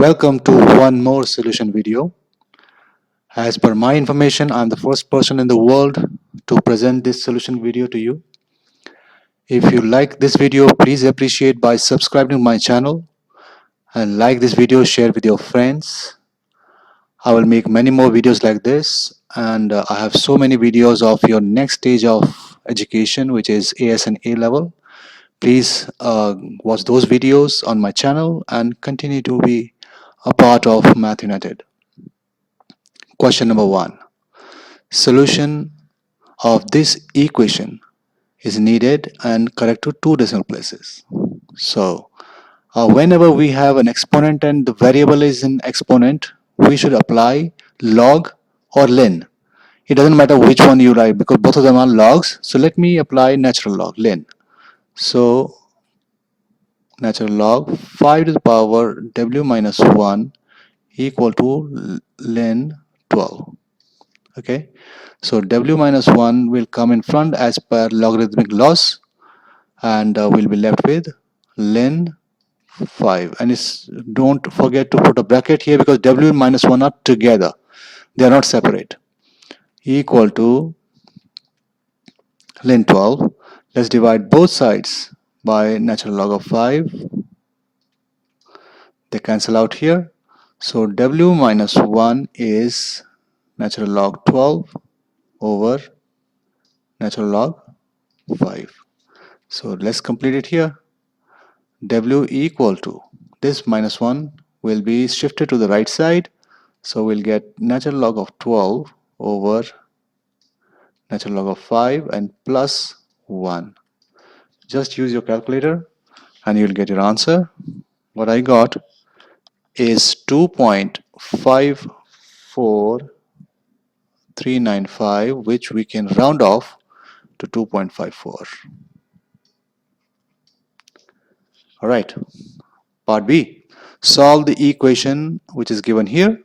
Welcome to one more solution video. As per my information, I'm the first person in the world to present this solution video to you. If you like this video, please appreciate by subscribing to my channel and like this video, share with your friends. I will make many more videos like this, and I have so many videos of your next stage of education, which is AS and A level. Please watch those videos on my channel and continue to be a part of Math United. Question number 1. Solution of this equation is needed and correct to 2 decimal places. So, whenever we have an exponent and the variable is an exponent, we should apply log or len. It doesn't matter which one you like because both of them are logs. So let me apply natural log, len. So natural log 5 to the power w minus 1 equal to len 12. Okay, so w minus 1 will come in front as per logarithmic laws, and we'll be left with len 5. And don't forget to put a bracket here because w minus 1 are together, they are not separate, equal to len 12. Let's divide both sides by natural log of 5. They cancel out here, so w minus 1 is natural log 12 over natural log 5. So let's complete it here. W equal to, this minus 1 will be shifted to the right side, so we'll get natural log of 12 over natural log of 5 and plus 1. Just use your calculator and you'll get your answer. What I got is 2.54395, which we can round off to 2.54. Alright, part B. Solve the equation which is given here.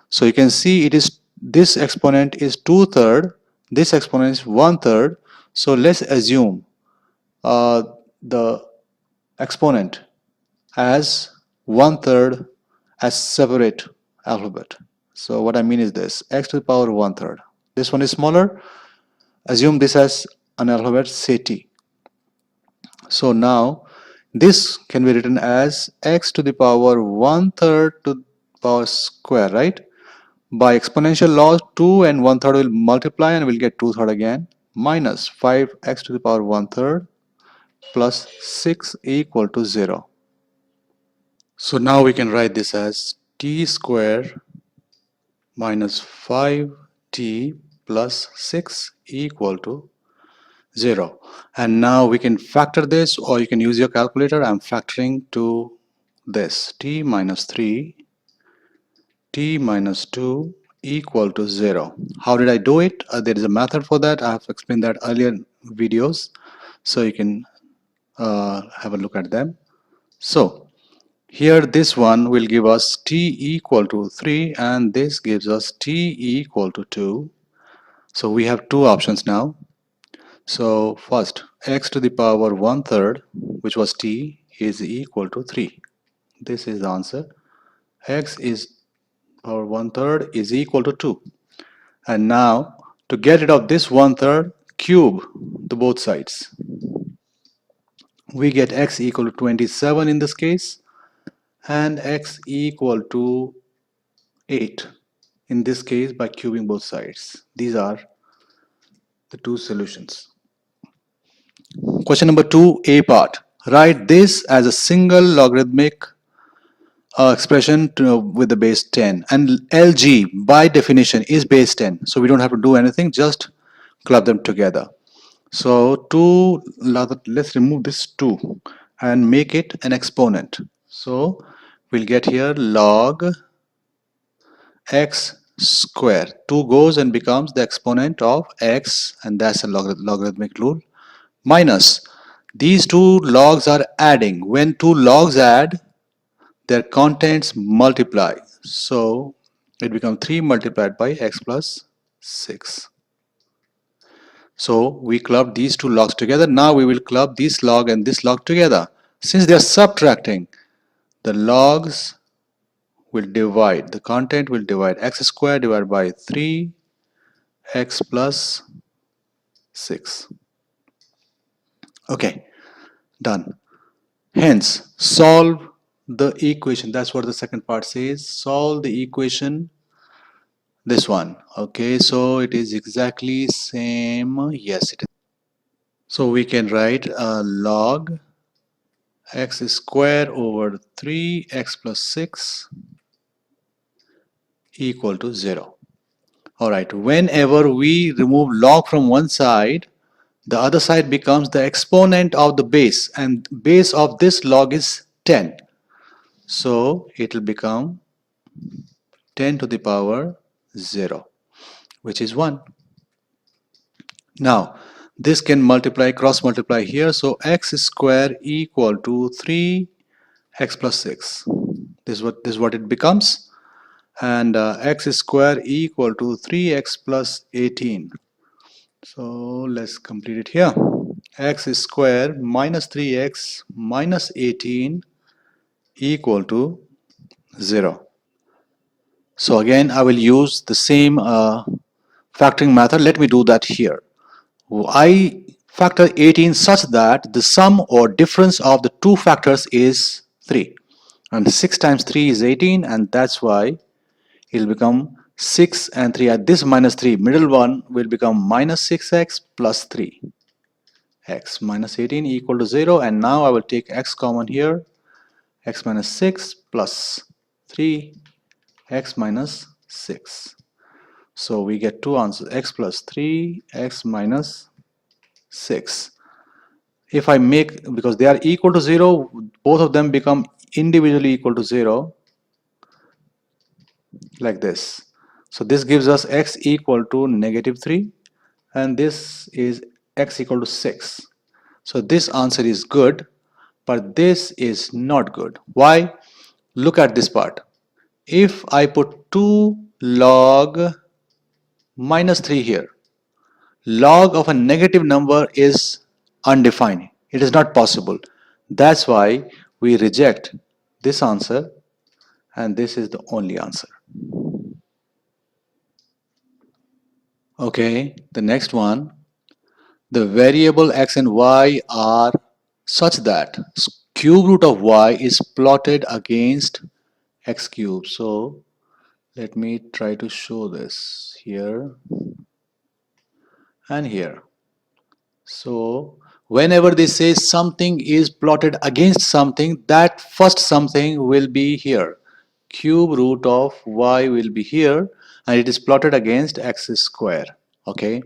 So you can see it is, this exponent is 2/3, this exponent is 1/3. So let's assume the exponent as 1/3 as separate alphabet. So what I mean is this, x to the power 1/3. This one is smaller. Assume this as an alphabet, say t. So now this can be written as x to the power 1/3 to the power square, right? By exponential law, 2 and 1/3 will multiply and we'll get 2/3 again, minus 5x to the power 1/3 plus 6 equal to 0. So now we can write this as t square minus 5t plus 6 equal to 0. And now we can factor this, or you can use your calculator. I'm factoring to this, t minus 3, t minus 2 equal to 0. How did I do it? There is a method for that. I have explained that earlier videos, so you can have a look at them. So here this one will give us t equal to 3 and this gives us t equal to 2. So we have two options now. So first, x to the power 1/3, which was t, is equal to 3. This is the answer. X is power 1/3 is equal to 2. And now to get rid of this 1/3, cube the both sides. We get x equal to 27 in this case and x equal to 8 in this case by cubing both sides. These are the two solutions. Question number 2, A part. Write this as a single logarithmic expression with the base 10, and LG by definition is base 10, so we don't have to do anything, just club them together. So let's remove this 2 and make it an exponent. So we'll get here log x square. 2 goes and becomes the exponent of x, and that's a logarithmic rule, minus these two logs are adding. When two logs add, their contents multiply, so it becomes 3 multiplied by x plus 6. So we clubbed these two logs together. Now we will club this log and this log together. Since they are subtracting, the logs will divide, the content will divide x squared divided by 3x plus 6. Okay, done. Hence, solve the equation. That's what the second part says. Solve the equation, this one. Okay, so it is exactly same. Yes, it is. So we can write log x square over 3x plus 6 equal to 0. Alright, whenever we remove log from one side, the other side becomes the exponent of the base, and base of this log is 10. So it will become 10 to the power 0, which is 1. Now, this can multiply, cross multiply here. So x square equal to 3x plus 6. This is what it becomes. And x square equal to 3x plus 18. So let's complete it here. X square minus 3x minus 18 equal to 0. So again, I will use the same factoring method. Let me do that here. I factor 18 such that the sum or difference of the two factors is 3. And 6 times 3 is 18, and that's why it will become 6 and 3. At this minus 3, middle one will become minus 6x plus 3. X minus 18 equal to 0, and now I will take x common here. X minus 6 plus 3, x minus 6. So we get two answers, x plus 3, x minus 6. If I make, because they are equal to 0, both of them become individually equal to 0, like this. So this gives us x equal to negative 3, and this is x equal to 6. So this answer is good, but this is not good. Why? Look at this part. If I put 2 log minus 3 here, log of a negative number is undefined. It is not possible. That's why we reject this answer, and this is the only answer. Okay, the next one. The variable x and y are such that cube root of y is plotted against x cube. So let me try to show this here and here. So whenever they say something is plotted against something, that first something will be here. Cube root of y will be here, and it is plotted against x square. Okay,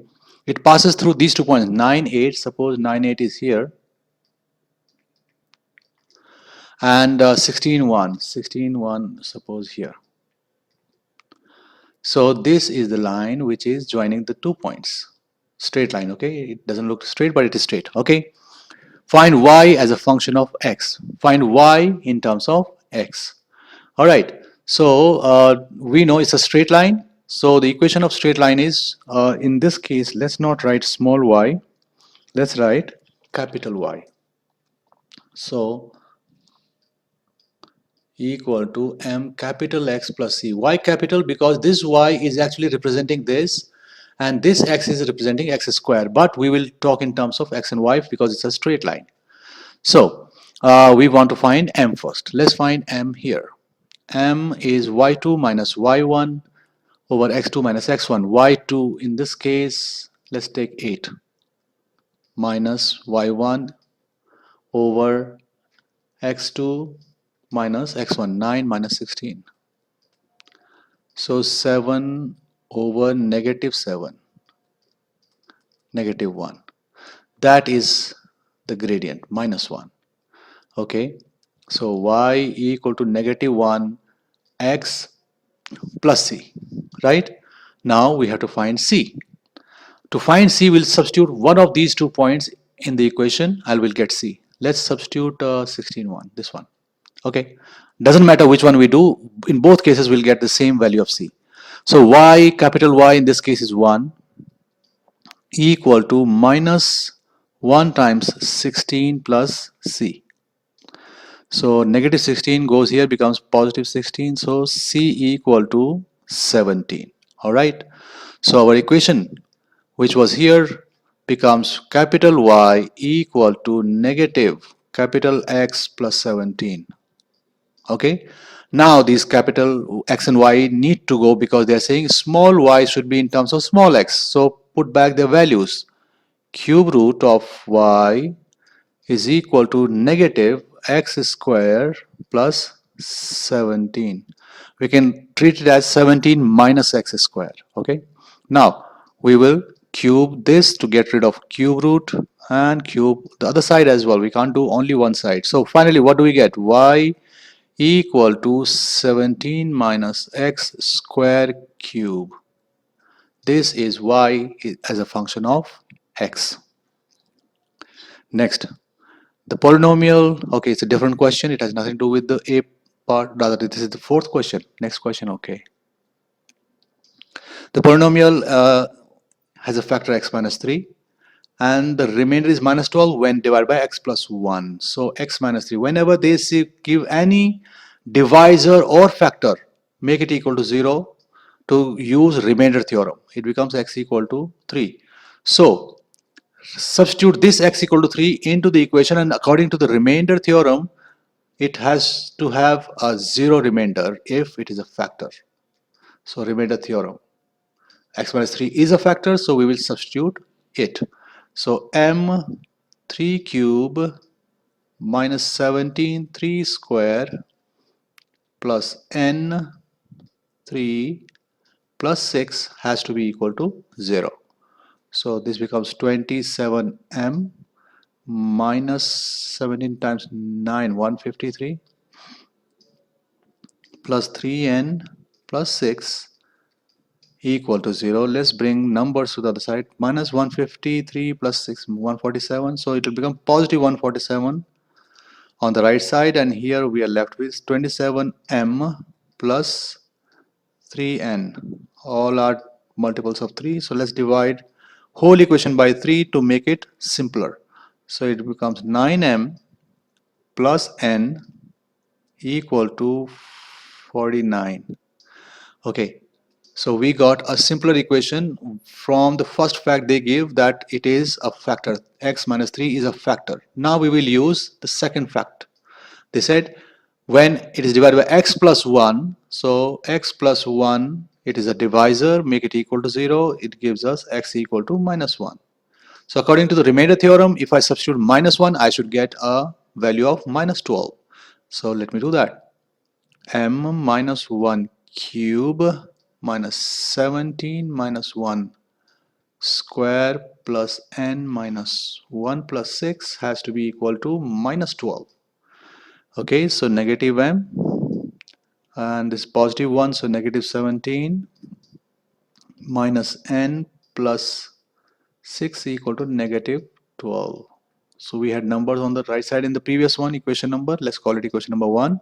it passes through these 2 points, 9, 8. Suppose 9, 8 is here, and 16, 1. 16, 1, suppose here. So this is the line which is joining the 2 points. Straight line, okay? It doesn't look straight, but it is straight, okay? Find y as a function of x. Find y in terms of x. All right. So we know it's a straight line. So the equation of straight line is, in this case, let's not write small y. Let's write capital Y. So equal to m capital X plus c. Why capital? Because this y is actually representing this, and this x is representing x square. But we will talk in terms of x and y because it's a straight line. So we want to find m first. Let's find m here. M is y2 minus y1 over x2 minus x1. y2 in this case, let's take 8 minus y1 over x2 minus x1, 9 minus 16. So 7 over negative 7, negative 1. That is the gradient, minus 1. Okay, so y equal to negative 1 x plus c, right? Now we have to find c. To find c, we'll substitute one of these 2 points in the equation. I will get c. Let's substitute 16, 1, this one. Okay, doesn't matter which one we do. In both cases, we'll get the same value of c. So y, capital Y in this case is 1, equal to minus 1 times 16 plus c. So negative 16 goes here, becomes positive 16. So C equal to 17. Alright. So our equation, which was here, becomes capital Y equal to negative capital X plus 17. Okay. Now these capital X and Y need to go because they are saying small y should be in terms of small x. So put back their values. Cube root of y is equal to negative x square plus 17. We can treat it as 17 minus x square. Okay. Now we will cube this to get rid of cube root and cube the other side as well. We can't do only one side. So finally what do we get? Y equal to 17 minus x square cube. This is y as a function of x. Next, the polynomial, okay, it's a different question. It has nothing to do with the a part. Rather, this is the fourth question. Next question, okay. The polynomial has a factor x minus 3 and the remainder is minus 12 when divided by x plus 1. So x minus 3, whenever they give any divisor or factor, make it equal to 0 to use remainder theorem. It becomes x equal to 3. So substitute this x equal to 3 into the equation, and according to the remainder theorem, it has to have a 0 remainder if it is a factor. So remainder theorem, x minus 3 is a factor, so we will substitute it. So m 3 cube minus 17 3 square plus n 3 plus 6 has to be equal to 0. So this becomes 27m minus 17 times 9, 153, plus 3n plus 6 equal to 0. Let's bring numbers to the other side. Minus 153 plus 6, 147. So it will become positive 147 on the right side, and here we are left with 27m plus 3n. All are multiples of 3. So let's divide whole equation by 3 to make it simpler. So it becomes 9m plus n equal to 49. Okay, so we got a simpler equation from the first fact they give, that it is a factor. X minus 3 is a factor. Now we will use the second fact. They said when it is divided by x plus 1, so x plus 1, it is a divisor, make it equal to 0, it gives us x equal to minus 1. So according to the remainder theorem, if I substitute minus 1, I should get a value of minus 12. So let me do that. M minus 1 cube minus 17 minus 1 square plus n minus 1 plus 6 has to be equal to minus 12. Okay, so negative m and this positive 1, so negative 17 minus n plus 6 equal to negative 12. So we had numbers on the right side in the previous one, equation number. Let's call it equation number 1.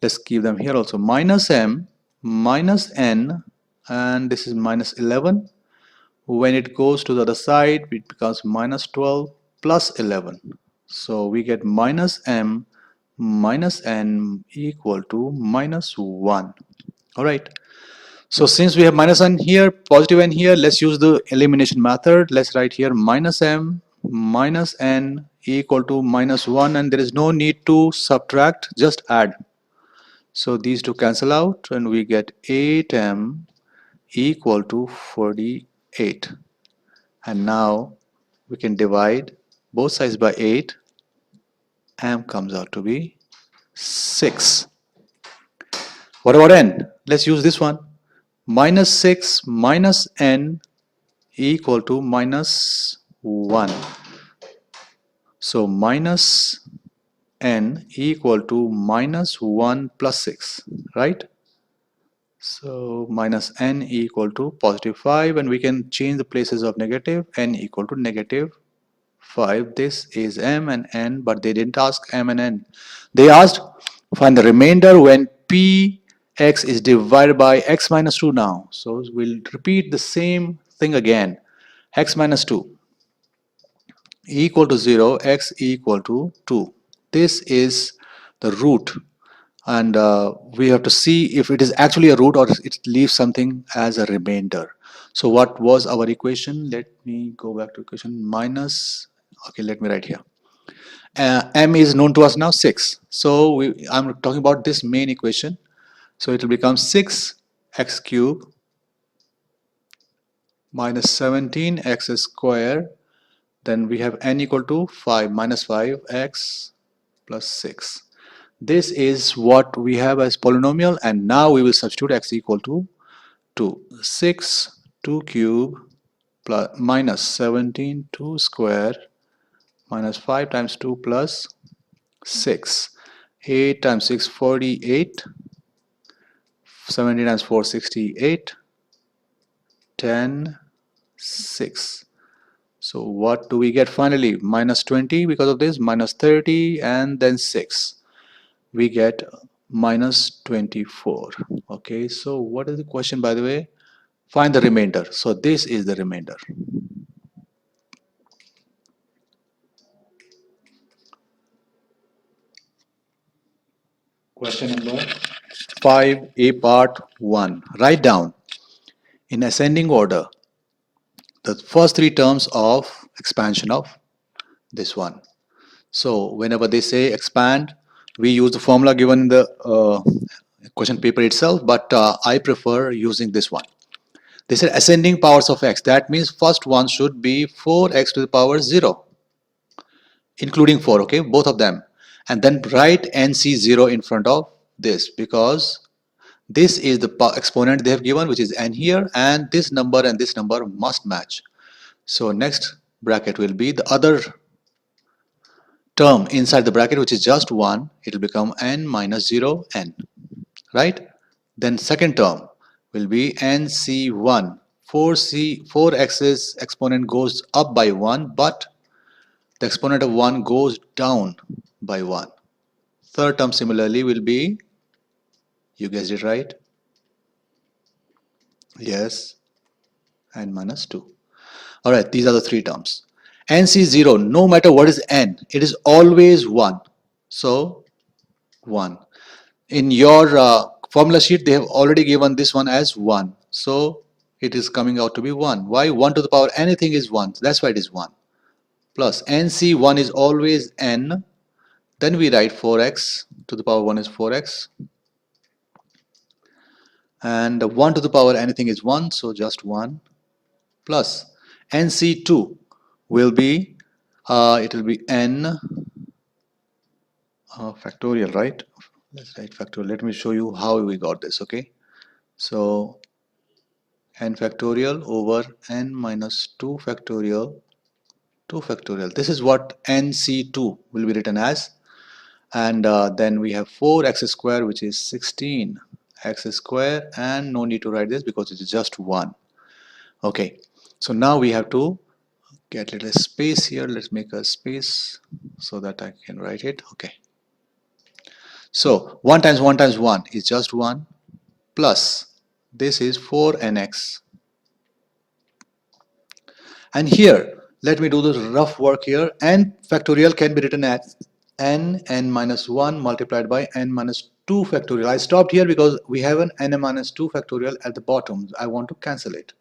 Let's keep them here also. Minus m minus n, and this is minus 11. When it goes to the other side, it becomes minus 12 plus 11. So we get minus m minus n equal to minus 1. Alright. So since we have minus n here, positive n here, let's use the elimination method. Let's write here minus m minus n equal to minus 1, and there is no need to subtract, just add. So these two cancel out and we get 8m equal to 48. And now we can divide both sides by 8. M comes out to be 6. What about n? Let's use this one. Minus 6 minus n equal to minus 1. So minus n equal to minus 1 plus 6, right? So minus n equal to positive 5, and we can change the places of negative. N equal to negative 5. This is m and n, but they didn't ask m and n. They asked find the remainder when px is divided by x minus 2 now. So we'll repeat the same thing again. X minus 2 equal to 0, x equal to 2. This is the root, and we have to see if it is actually a root or it leaves something as a remainder. So what was our equation? Let me go back to equation minus, okay, let me write here. M is known to us now, 6. So I'm talking about this main equation. So it will become 6x cube minus 17x square. Then we have n equal to 5 minus 5x plus 6. This is what we have as polynomial, and now we will substitute x equal to 2. 6 2 cube plus minus 17 2 square minus 5 times 2 plus 6. 8 times 6 48. 70 times 4 68. 10 6. So what do we get finally? Minus 20 because of this, minus 30, and then 6. We get minus 24. Okay, so what is the question, by the way? Find the remainder. So this is the remainder. Question number 5a part 1. Write down in ascending order the first three terms of expansion of this one. So whenever they say expand, we use the formula given in the question paper itself, but I prefer using this one. They said ascending powers of x. That means first one should be 4x to the power 0, including 4, okay, both of them. And then write nc0 in front of this, because this is the exponent they have given, which is n here, and this number must match. So next bracket will be the other term inside the bracket, which is just 1. It will become n minus 0 n, right? Then second term will be nc1. 4x's exponent goes up by 1, but the exponent of 1 goes down by 1. Third term similarly will be, you guessed it right, yes, n minus 2. Alright, these are the three terms. nc0, no matter what is n, it is always 1. So 1. In your formula sheet, they have already given this one as 1. So it is coming out to be 1. Why? 1 to the power anything is 1. That's why it is 1. Plus nc1 is always n. Then we write 4x to the power 1 is 4x. And 1 to the power anything is 1. So just 1. Plus nc2 will be, it will be n factorial, right? Let's write factorial. Let me show you how we got this, okay? So n factorial over n minus 2 factorial, 2 factorial. This is what nc2 will be written as. And then we have 4x square, which is 16x square, and no need to write this because it is just 1. Okay, so now we have to get a little space here. Let's make a space so that I can write it. Okay, so 1 times 1 times 1 is just 1, plus this is 4nx. And here, let me do the rough work here. N factorial can be written as n minus 1 multiplied by n minus 2 factorial. I stopped here because we have an n minus 2 factorial at the bottom. I want to cancel it.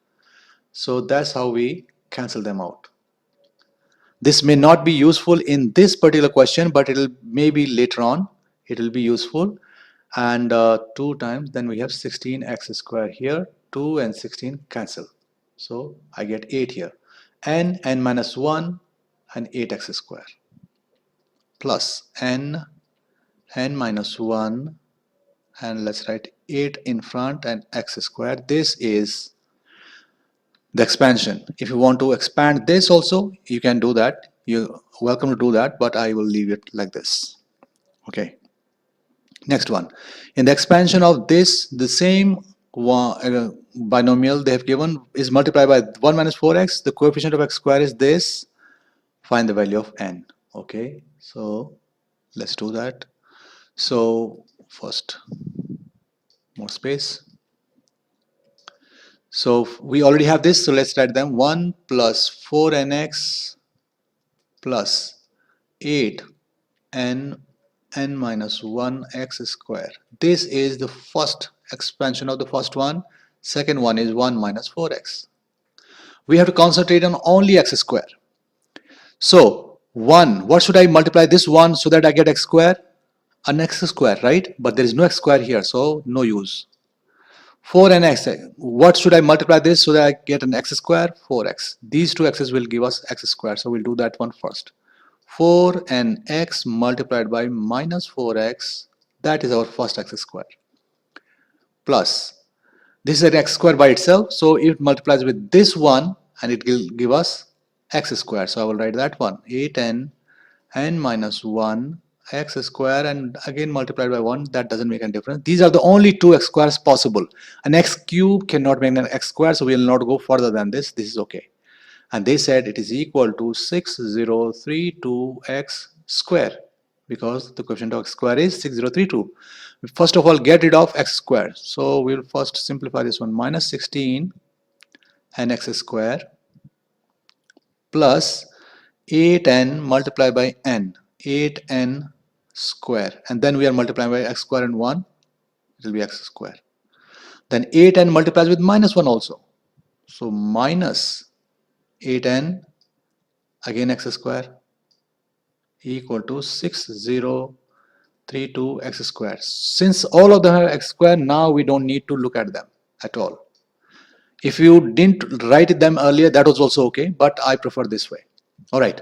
So that's how we cancel them out. This may not be useful in this particular question, but it will maybe later on it will be useful. And 2 times, then we have 16x square here. 2 and 16 cancel. So I get 8 here. N minus 1 and 8x square plus n minus 1, and let's write 8 in front and x square. This is the expansion. If you want to expand this also, you can do that. You're welcome to do that, but I will leave it like this. Okay. Next one. In the expansion of this, the same binomial they have given is multiplied by 1 minus 4x. The coefficient of x square is this. Find the value of n. Okay, so let's do that. So first, more space. So we already have this, so let's write them. 1 plus 4nx plus 8n n minus 1 x square. This is the first expansion of the first one. Second one is 1 minus 4x. We have to concentrate on only x square. So 1, what should I multiply this one so that I get x square? An x square, right? But there is no x square here, so no use. 4 and x, what should I multiply this so that I get an x square? 4x. These two x's will give us x square, so we'll do that one first. 4 and x multiplied by minus 4x, that is our first x square. Plus, this is an x square by itself, so it multiplies with this one and it will give us x square. So I will write that one, 8n n minus 1 x square, and again multiplied by 1. That doesn't make any difference. These are the only two x squares possible. An x cube cannot make an x square, so we will not go further than this. This is okay. And they said it is equal to 6032x square, because the coefficient of x square is 6032. First of all, get rid of x square. So we will first simplify this one, minus 16 n x square plus 8n multiplied by n, 8n square, and then we are multiplying by x square and 1, it will be x square. Then 8n multiplies with minus 1 also, so minus 8n again x square equal to 6032 x square. Since all of them are x square, now we don't need to look at them at all. If you didn't write them earlier, that was also okay, but I prefer this way. Alright,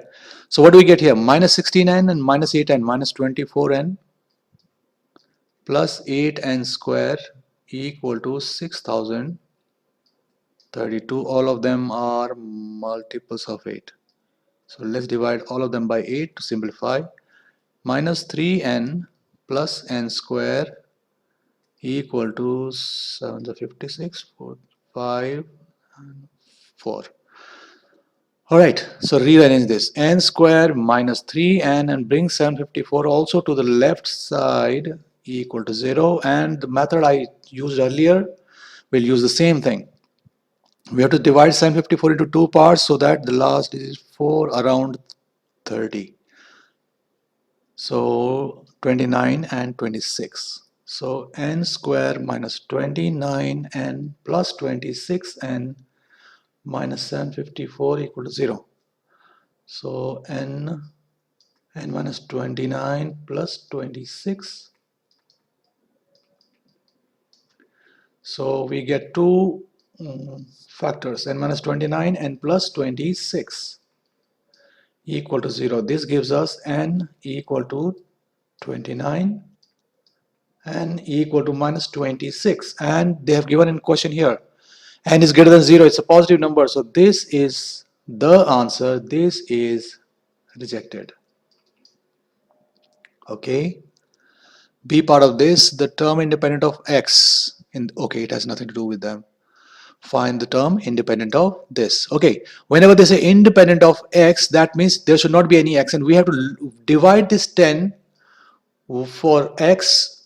so what do we get here? Minus 16n and minus 8n, minus 24n plus 8n square equal to 6032. All of them are multiples of 8. So let's divide all of them by 8 to simplify. Minus 3n plus n square equal to 7 to 56, 4, 5, and 4. Alright, so rearrange this. N square minus 3n and bring 754 also to the left side equal to 0. And the method I used earlier will use the same thing. We have to divide 754 into two parts so that the last is 4 around 30. So 29 and 26. So n square minus 29n plus 26n minus 754 equal to 0. So n minus 29 plus 26. So we get two factors, n minus 29 and plus 26 equal to 0. This gives us n equal to 29 and equal to minus 26, and they have given in question here n is greater than 0. It's a positive number, so this is the answer. This is rejected. Okay, be part of this. The term independent of x okay, it has nothing to do with them. Find the term independent of this. Okay, whenever they say independent of x, that means there should not be any x, and we have to divide this 10 for x.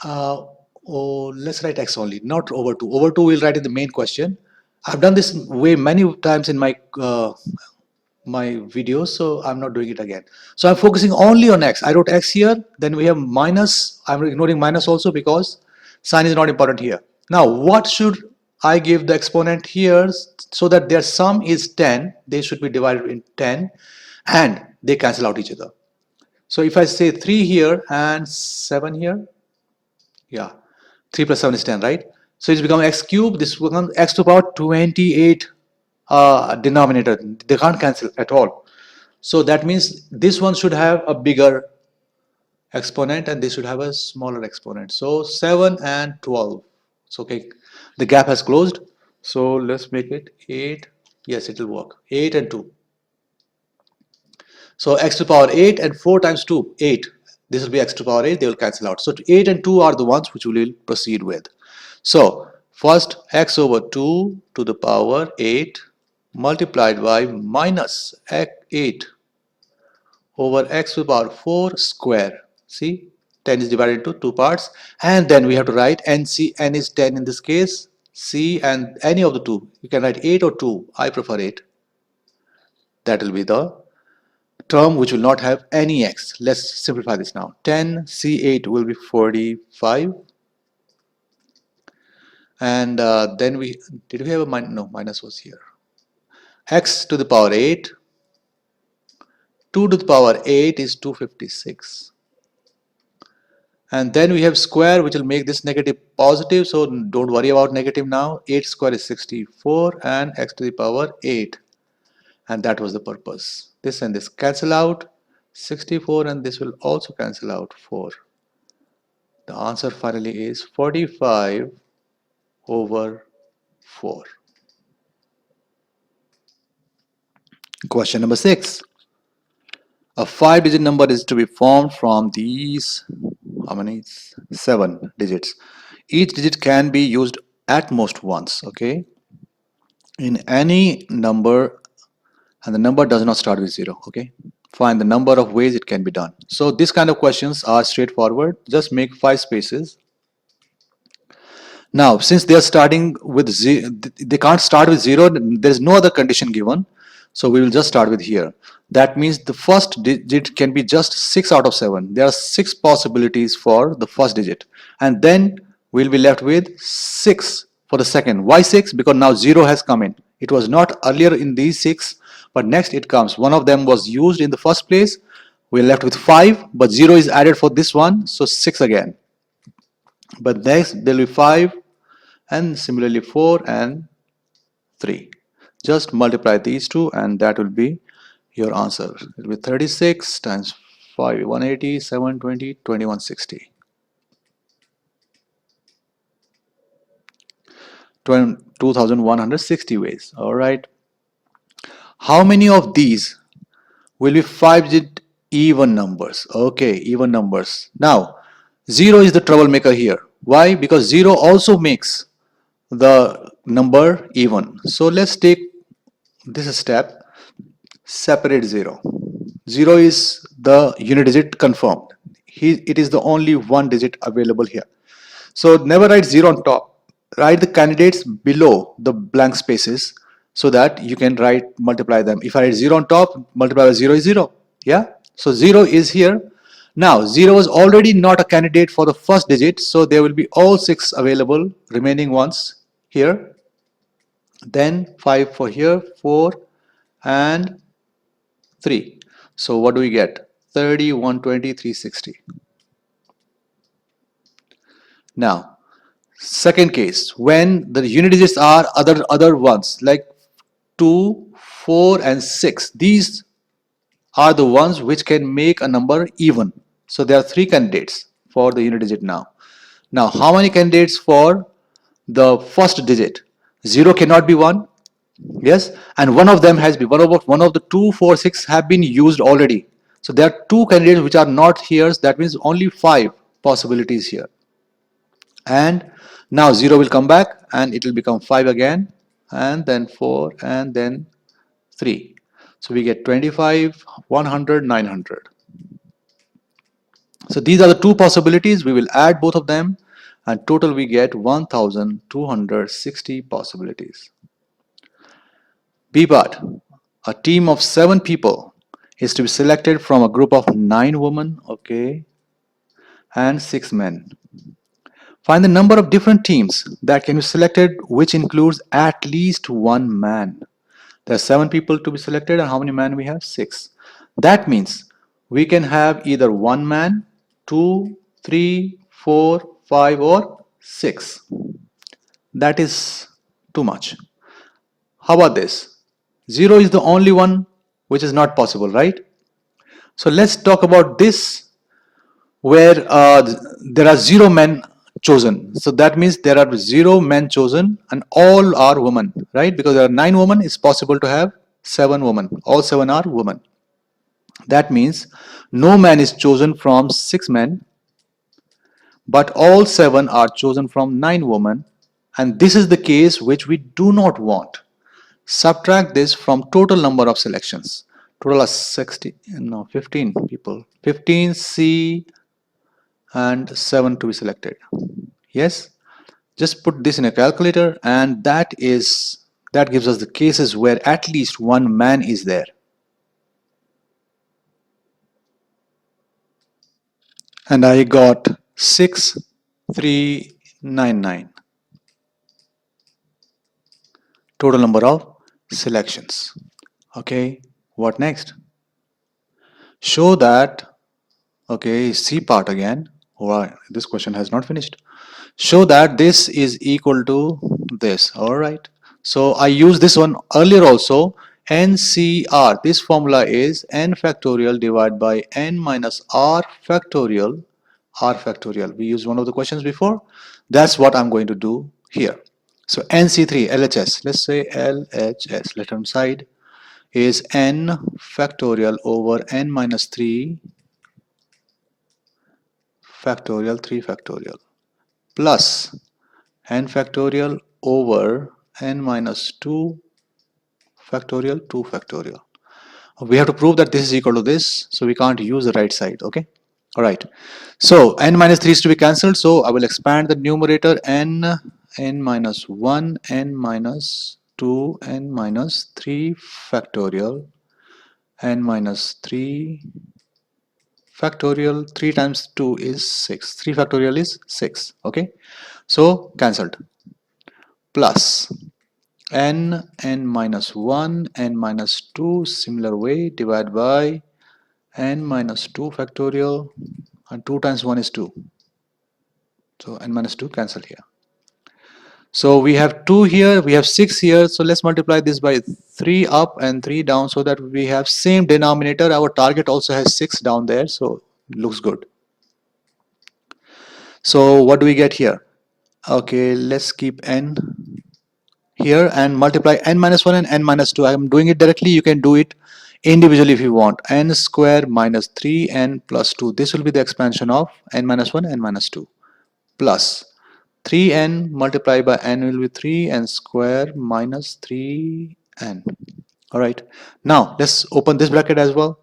Let's write x only, not over 2. Over 2 we'll write in the main question. I've done this way many times in my videos, so I'm not doing it again. So I'm focusing only on x. I wrote x here, then we have minus. I'm ignoring minus also because sign is not important here. Now what should I give the exponent here so that their sum is 10? They should be divided in 10 and they cancel out each other. So if I say 3 here and 7 here, yeah, 3 plus 7 is 10, right? So it's become x cube. This becomes x to the power 28 denominator. They can't cancel at all. So that means this one should have a bigger exponent and this should have a smaller exponent. So 7 and 12. So okay, the gap has closed. So let's make it 8. Yes, it will work. 8 and 2. So x to the power 8 and 4 times 2, 8. This will be x to the power 8. They will cancel out. So 8 and 2 are the ones which we will proceed with. So first x over 2 to the power 8 multiplied by minus 8 over x to the power 4 square. See, 10 is divided into two parts, and then we have to write n is 10 in this case, c and any of the two. You can write 8 or 2. I prefer 8. That will be the term which will not have any x. Let's simplify this now. 10 C8 will be 45, and then we did we have a minus? No, minus was here. X to the power 8, 2 to the power 8 is 256, and then we have square which will make this negative positive, so don't worry about negative now. 8 square is 64 and x to the power 8, and that was the purpose. This and this cancel out, 64, and this will also cancel out 4. The answer finally is 45 over 4. Question number 6. A 5-digit number is to be formed from these, how many? 7 digits. Each digit can be used at most once, okay, in any number, and the number does not start with 0, okay. Find the number of ways it can be done. So this kind of questions are straightforward. Just make 5 spaces. Now, since they are starting with 0, they can't start with 0, there is no other condition given. So we will just start with here. That means the first digit can be just 6 out of 7. There are 6 possibilities for the first digit. And then we'll be left with 6 for the second. Why 6? Because now 0 has come in. It was not earlier in these 6, but next it comes. One of them was used in the first place. We're left with 5, but 0 is added for this one, so 6 again. But next there will be 5, and similarly 4 and 3. Just multiply these two and that will be your answer. It will be 36 times 5, 180, 720, 2160. 2160 ways. Alright. How many of these will be 5-digit even numbers? Okay, even numbers. Now, 0 is the troublemaker here. Why? Because 0 also makes the number even. So let's take this step. Separate 0. 0 is the unit digit confirmed. It is the only one digit available here. So never write 0 on top. Write the candidates below the blank spaces so that you can multiply them. If I write 0 on top, multiply by 0 is 0. Yeah. So 0 is here. Now 0 is already not a candidate for the first digit, so there will be all 6 available remaining ones here. Then 5 for here, 4 and 3. So what do we get? 30, 120, 360. Now, second case, when the unit digits are other ones like 2, 4 and 6. These are the ones which can make a number even. So there are 3 candidates for the unit digit now. Now, how many candidates for the first digit? 0 cannot be 1. Yes, and one of them has been one of the 2, 4, 6 have been used already. So there are 2 candidates which are not here. So that means only 5 possibilities here. And now 0 will come back and it will become 5 again, and then 4 and then 3. So we get 25, 100, 900. So these are the 2 possibilities. We will add both of them and total we get 1260 possibilities. B part. A team of 7 people is to be selected from a group of 9 women, okay, and 6 men. Find the number of different teams that can be selected, which includes at least 1 man. There are 7 people to be selected, and how many men we have? 6. That means we can have either 1 man, 2, 3, 4, 5 or 6. That is too much. How about this? 0 is the only one which is not possible, right? So let's talk about this where there are 0 men chosen. So that means there are 0 men chosen and all are women, right? Because there are 9 women, it's possible to have 7 women. All 7 are women. That means no man is chosen from 6 men, but all 7 are chosen from 9 women, and this is the case which we do not want. Subtract this from total number of selections. Total is 15 people. 15 C and 7 to be selected. Yes, just put this in a calculator, and that gives us the cases where at least 1 man is there. and I got 6399 total number of selections. Okay, what next? Show that, okay, C part again. Alright, this question has not finished. Show that this is equal to this. Alright, so I used this one earlier also. NCR, this formula is n factorial divided by n minus r factorial. We used one of the questions before. That's what I'm going to do here. So NC3 LHS, let's say LHS, left hand side is n factorial over n minus 3 factorial 3 factorial plus n factorial over n minus 2 factorial 2 factorial. We have to prove that this is equal to this, so we can't use the right side. Okay, all right, so n minus 3 is to be cancelled, so I will expand the numerator n minus 1 n minus 2 n minus 3 factorial n minus 3 factorial. 3 times 2 is 6, 3 factorial is 6. Okay, so cancelled, plus n minus 1 n minus 2 similar way divided by n minus 2 factorial, and 2 times 1 is 2, so n minus 2 cancel here. So we have 2 here, we have 6 here, so let's multiply this by 3 up and 3 down so that we have same denominator. Our target also has 6 down there, so looks good. So what do we get here? Okay, let's keep n here and multiply n minus 1 and n minus 2. I am doing it directly. You can do it individually if you want. N square minus 3n plus 2. This will be the expansion of n minus 1 n minus 2 plus 3n multiplied by n will be 3n square minus 3n. Alright, now let's open this bracket as well.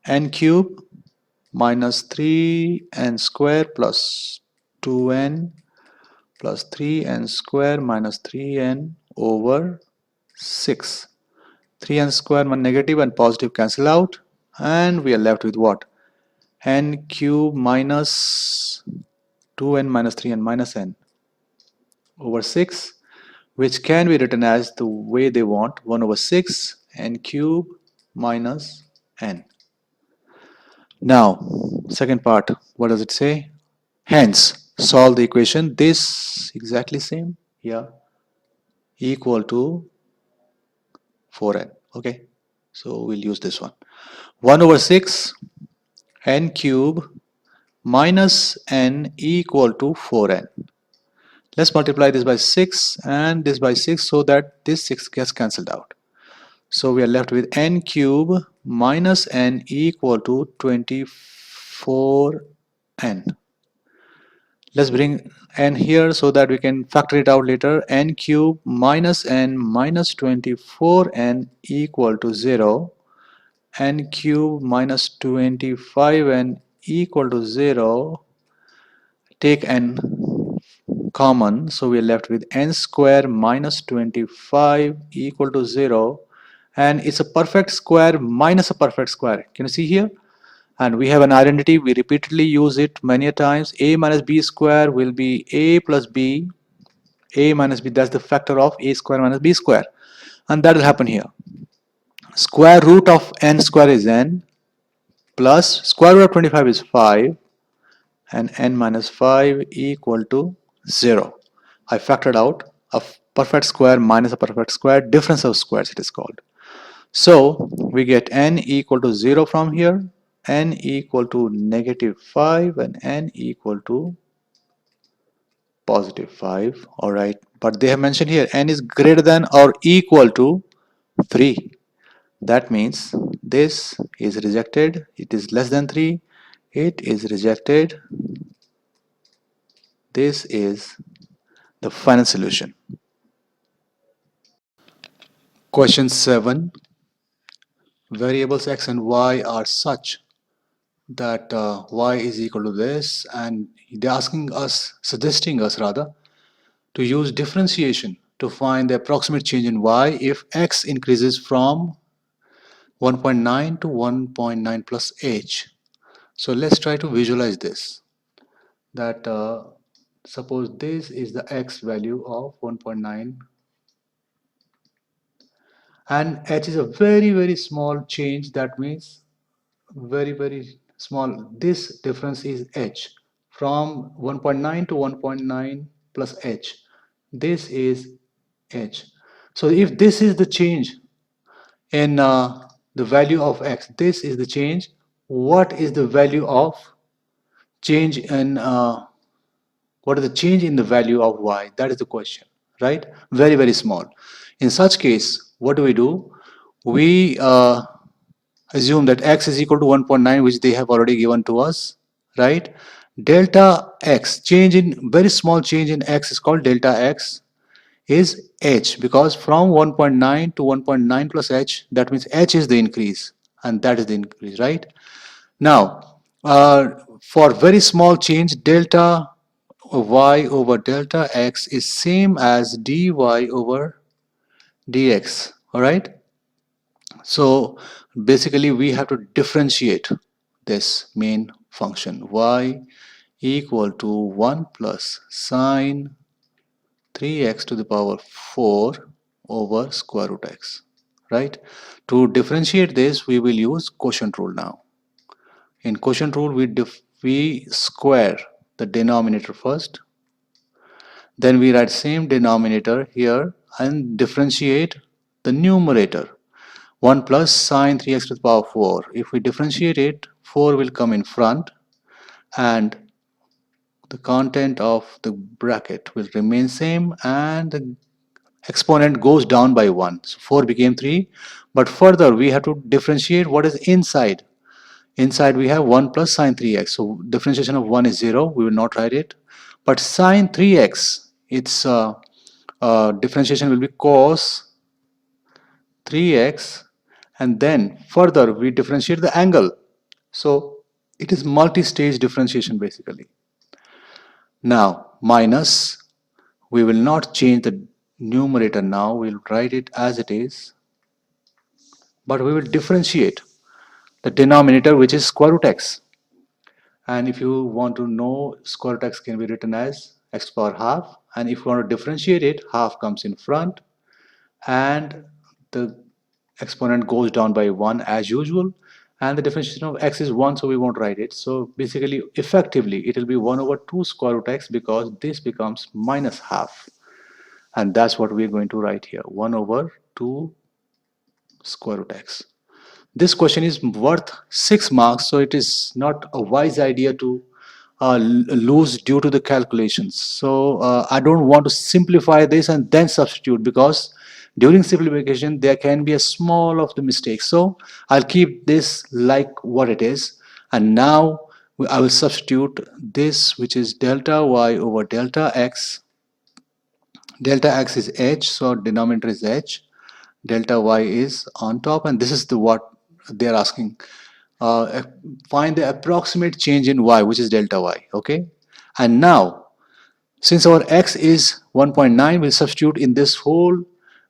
N cube minus 3n square plus 2n plus 3n square minus 3n over 6. 3n square negative and positive cancel out, and we are left with what? N cube minus 2n minus 3n minus n over 6, which can be written as the way they want, 1 over 6 n cube minus n. Now second part, what does it say? Hence solve the equation. This exactly same, yeah, equal to 4n. Okay, so we'll use this one. 1 over 6 n cube minus n equal to 4n. Let's multiply this by 6 and this by 6 so that this 6 gets cancelled out. So we are left with n cube minus n equal to 24n. Let's bring n here so that we can factor it out later. N cube minus n minus 24n equal to 0. N cube minus 25n equal to 0. Take n common, so we are left with n square minus 25 equal to 0, and it's a perfect square minus a perfect square. Can you see here? And we have an identity, we repeatedly use it many times. A minus b square will be a plus b, a minus b, that's the factor of a square minus b square, and that will happen here. Square root of n square is n, plus square root of 25 is 5, and n minus 5 equal to 0. I factored out a perfect square minus a perfect square, difference of squares it is called. So we get n equal to 0 from here, n equal to negative 5, and n equal to positive 5. Alright, but they have mentioned here n is greater than or equal to 3. That means this is rejected. It is less than 3. It is rejected. This is the final solution. Question 7. Variables x and y are such that y is equal to this, and they're asking us, suggesting us rather, to use differentiation to find the approximate change in y if x increases from 1.9 to 1.9 plus h. So let's try to visualize this. that suppose this is the x value of 1.9 and h is a very small change. That means very small. This difference is h from 1.9 to 1.9 plus h. This is h. So if this is the change in the value of x, this is the change, what is the value of change in what is the change in the value of y? That is the question, right? Very small. In such case, what do? We assume that x is equal to 1.9, which they have already given to us, right? Delta x, change in very small change in x is called delta x, is h, because from 1.9 to 1.9 plus h, that means h is the increase, and that is the increase, right? Now, for very small change, delta y over delta x is same as dy over dx, all right? So basically we have to differentiate this main function y equal to 1 plus sine 3x to the power 4 over square root x, right? To differentiate this, we will use quotient rule now. In quotient rule, we square the denominator first, then we write same denominator here and differentiate the numerator. 1 plus sine 3x to the power 4. If we differentiate it, 4 will come in front and the content of the bracket will remain same and the exponent goes down by 1. So 4 became 3. But further, we have to differentiate what is inside. Inside we have 1 plus sine 3x. So differentiation of 1 is 0. We will not write it. But sine 3x, its differentiation will be cos 3x, and then further we differentiate the angle. So it is multi-stage differentiation basically. Now minus, we will not change the numerator now, we will write it as it is, but we will differentiate the denominator, which is square root x. And if you want to know, square root x can be written as x power half, and if you want to differentiate it, half comes in front and the exponent goes down by 1 as usual, and the differentiation of x is 1, so we won't write it. So basically effectively it will be 1 over 2 square root x, because this becomes minus half, and that's what we're going to write here, 1 over 2 square root x. This question is worth 6 marks, so it is not a wise idea to lose due to the calculations. So I don't want to simplify this and then substitute, because during simplification there can be a small of the mistake. So I'll keep this like what it is, and now I will substitute this, which is delta y over delta x. Delta x is h, so denominator is h, delta y is on top, and this is the what they are asking. Find the approximate change in y, which is delta y, okay? And now, since our x is 1.9, we'll substitute in this whole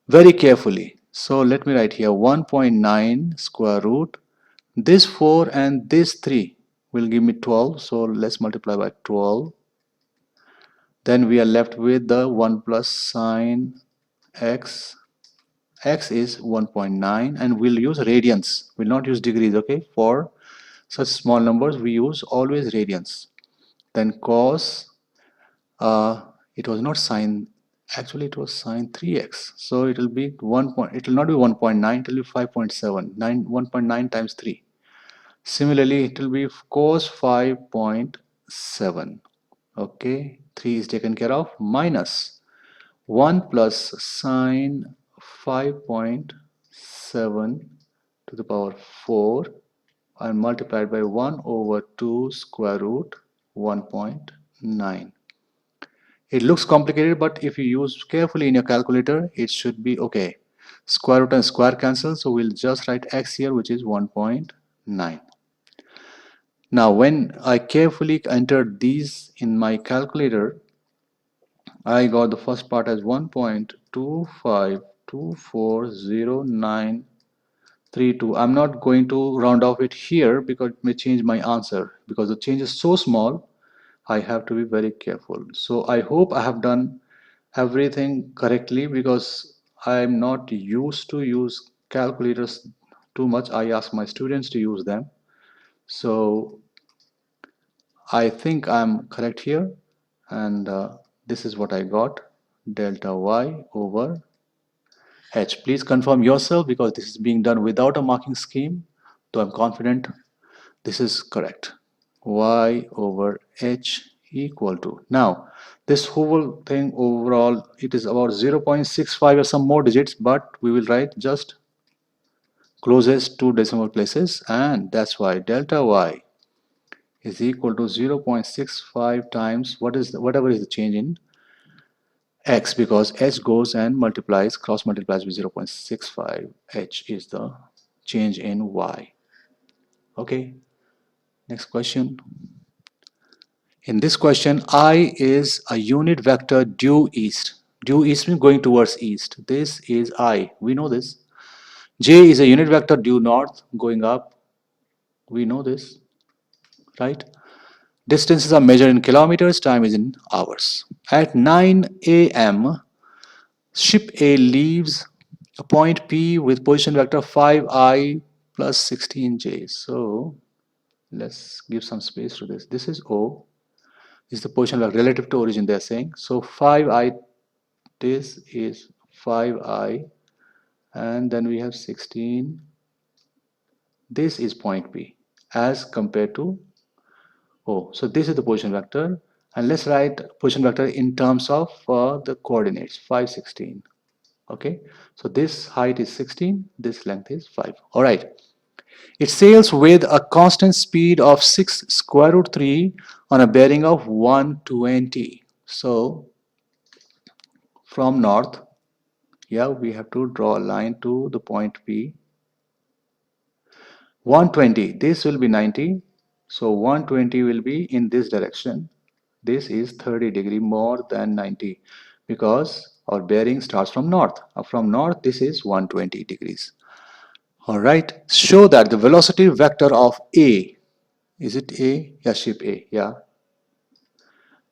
very carefully. So let me write here 1.9 square root, this 4 and this 3 will give me 12, so let's multiply by 12. Then we are left with the 1 plus sine x. X is 1.9, and we'll use radians, we'll not use degrees, okay? For such small numbers we use always radians. Then cos, it was not sine, actually it was sine 3x, so it will be 1 point, it will not be 1.9, it will be 5.7, 1.9 times 3. Similarly it will be cos 5.7, okay, 3 is taken care of, minus 1 plus sine 5.7 to the power 4 and multiplied by 1 over 2 square root 1.9. It looks complicated, but if you use carefully in your calculator, it should be okay. Square root and square cancel, so we'll just write x here, which is 1.9. Now when I carefully entered these in my calculator, I got the first part as 1.25240932. I'm not going to round off it here because it may change my answer, because the change is so small I have to be very careful. So I hope I have done everything correctly, because I'm not used to use calculators too much. I ask my students to use them. So I think I'm correct here, and this is what I got: delta y over h. Please confirm yourself, because this is being done without a marking scheme, though I'm confident this is correct. Y over h equal to, now this whole thing overall, it is about 0.65 or some more digits, but we will write just closest two decimal places, and that's why delta y is equal to 0.65 times whatever is the change in x, because h goes and multiplies, cross multiplies with 0.65. H is the change in y. Okay, next question. In this question, I is a unit vector due east. Due east means going towards east. This is I. We know this. J is a unit vector due north, going up. We know this, right? Distances are measured in kilometers, time is in hours. At 9 a.m., ship A leaves a point P with position vector 5i plus 16j. So let's give some space to this. This is O. This is the position vector relative to origin, they're saying. So 5i, this is 5i, and then we have 16. This is point P as compared to O. So this is the position vector, and let's write position vector in terms of the coordinates 5, 16. Okay, so this height is 16, this length is 5. All right, it sails with a constant speed of 6 square root 3 on a bearing of 120. So from north, yeah, we have to draw a line to the point P. 120, this will be 90, so 120 will be in this direction. This is 30 degree more than 90, because our bearing starts from north. From north, this is 120 degrees. All right, show that the velocity vector of A, is it A? Yeah, ship A, yeah,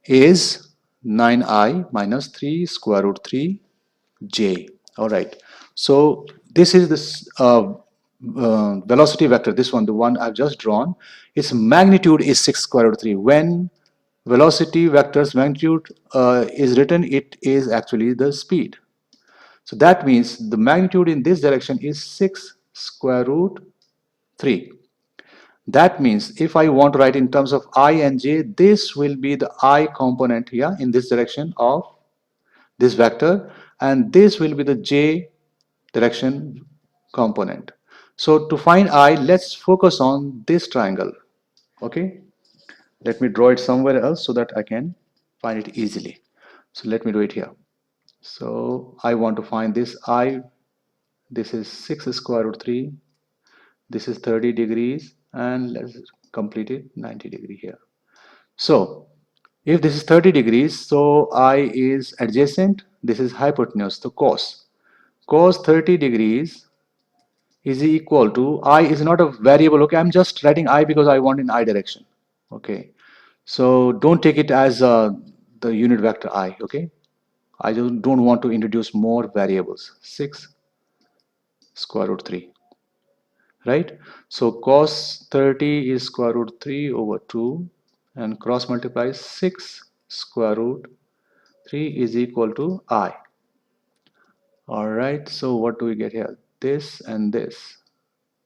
is 9i minus 3 square root 3 j. All right, so this is this velocity vector, this one, the one I've just drawn. Its magnitude is 6 square root 3. When velocity vector's magnitude is written, it is actually the speed. So that means the magnitude in this direction is 6 square root 3. That means if I want to write in terms of I and j, this will be the I component here in this direction of this vector, and this will be the j direction component. So to find I, let's focus on this triangle. Okay, let me draw it somewhere else so that I can find it easily. So let me do it here. So I want to find this I. This is 6 square root 3. This is 30 degrees, and let's complete it 90 degree here. So if this is 30 degrees, so I is adjacent, this is hypotenuse, so cos. Cos 30 degrees is equal to, I is not a variable, okay, I'm just writing I because I want in I direction, okay. So don't take it as the unit vector I, okay. I don't want to introduce more variables. 6 square root 3, right? So cos 30 is square root 3 over 2, and cross multiplies 6 square root 3 is equal to I. All right, so what do we get here? This and this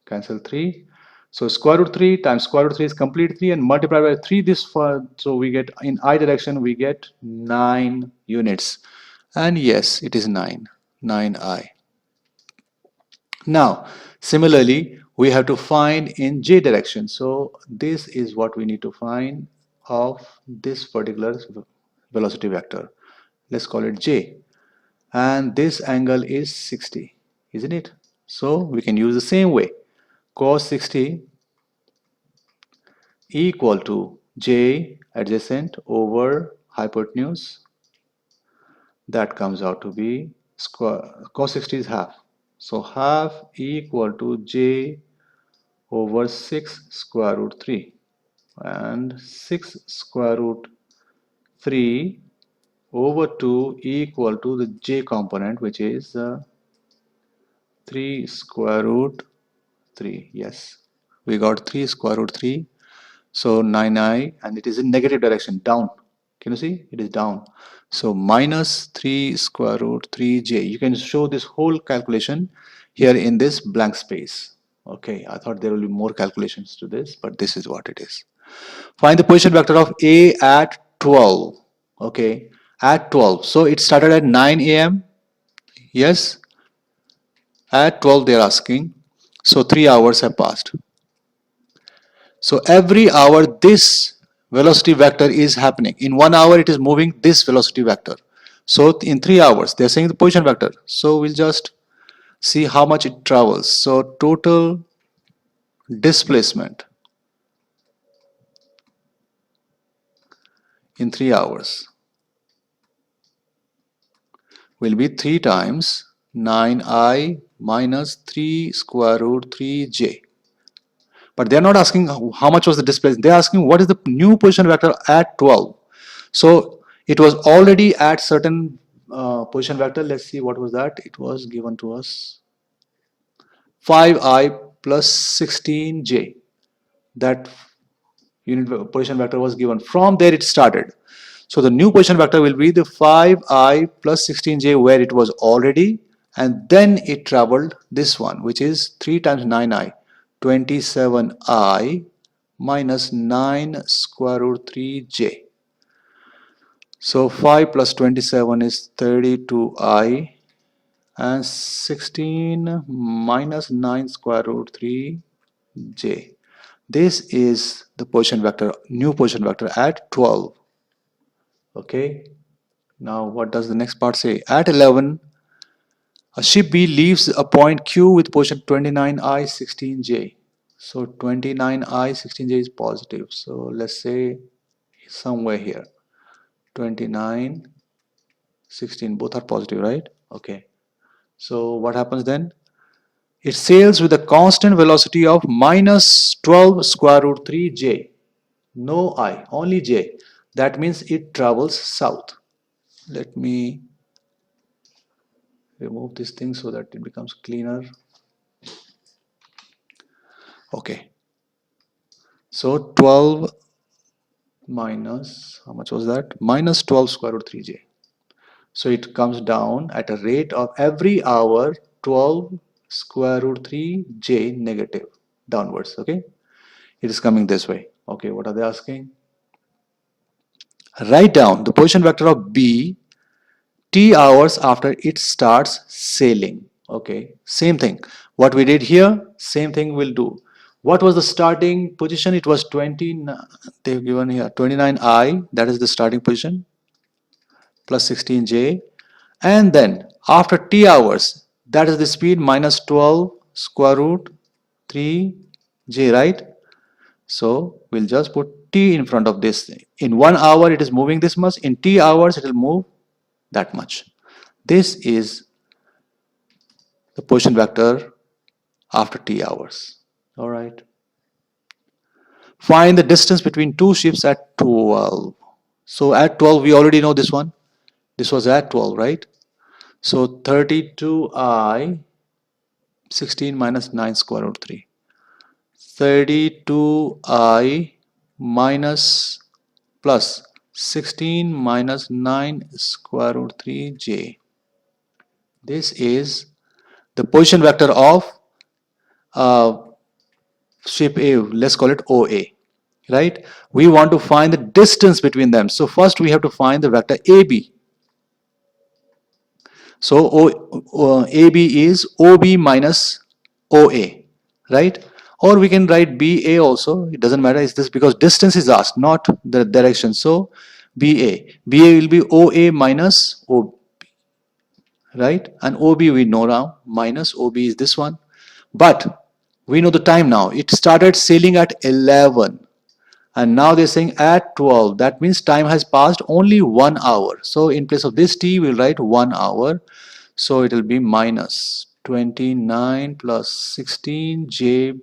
cancel 3. So square root 3 times square root 3 is complete 3, and multiply by 3 this far, so we get in I direction we get 9 units, and yes, it is 9i. Now similarly we have to find in j direction, so this is what we need to find of this particular velocity vector. Let's call it j, and this angle is 60, isn't it? So we can use the same way. Cos 60 equal to j adjacent over hypotenuse. That comes out to be square. Cos 60 is half, so half equal to j over 6 square root 3, and 6 square root 3 over 2 equal to the j component, which is 3 square root 3. Yes, we got 3 square root 3. So 9i, and it is in negative direction, down. Can you see? It is down. So minus 3 square root 3j. You can show this whole calculation here in this blank space. Okay, I thought there will be more calculations to this, but this is what it is. Find the position vector of A at 12. Okay, at 12. So it started at 9 a.m. Yes, at 12 they are asking. So 3 hours have passed. So every hour this velocity vector is happening. In 1 hour it is moving this velocity vector. So in 3 hours they are saying the position vector. So we'll just see how much it travels. So total displacement in 3 hours will be 3 times 9i minus 3 square root 3j. But they are not asking how much was the displacement. They are asking what is the new position vector at 12. So it was already at certain position vector. Let's see what was that. It was given to us 5i plus 16j. That unit position vector was given. From there it started. So the new position vector will be the 5i plus 16j where it was already, and then it traveled this one, which is 3 times 9i, 27i minus 9 square root 3j. So 5 plus 27 is 32i, and 16 minus 9 square root 3j. This is the position vector, new position vector at 12. Okay. Now what does the next part say? At 11, a ship B leaves a point Q with position 29i 16j. So 29i 16j is positive. So let's say somewhere here. 29, 16, both are positive, right? Okay. So what happens then? It sails with a constant velocity of minus 12 square root 3j. No I, only j. That means it travels south. Let me remove this thing so that it becomes cleaner. Okay. So 12 minus, how much was that? Minus 12 square root 3j. So it comes down at a rate of every hour 12 square root 3j negative downwards. Okay. It is coming this way. Okay. What are they asking? Write down the position vector of B t hours after it starts sailing. Okay, same thing. What we did here, same thing we'll do. What was the starting position? It was 20. They've given here 29i. That is the starting position plus 16j, and then after t hours, that is the speed minus 12 square root 3j, right? So we'll just put t in front of this thing. In 1 hour it is moving this much. In t hours it will move that much. This is the position vector after t hours. All right. Find the distance between two ships at 12. So at 12 we already know this one. This was at 12, right? So 32i 16 minus 9 square root 3. 32i minus plus 16 minus 9 square root 3j. This is the position vector of ship A. Let's call it OA, right? We want to find the distance between them. So first we have to find the vector AB. So AB is OB minus OA, right? Or we can write BA also. It doesn't matter. It's this because distance is asked, not the direction. So BA. BA will be OA minus OB, right? And OB we know now. Minus OB is this one. But we know the time now. It started sailing at 11. And now they're saying at 12. That means time has passed only 1 hour. So in place of this t, we'll write 1 hour. So it will be minus 29 plus 16j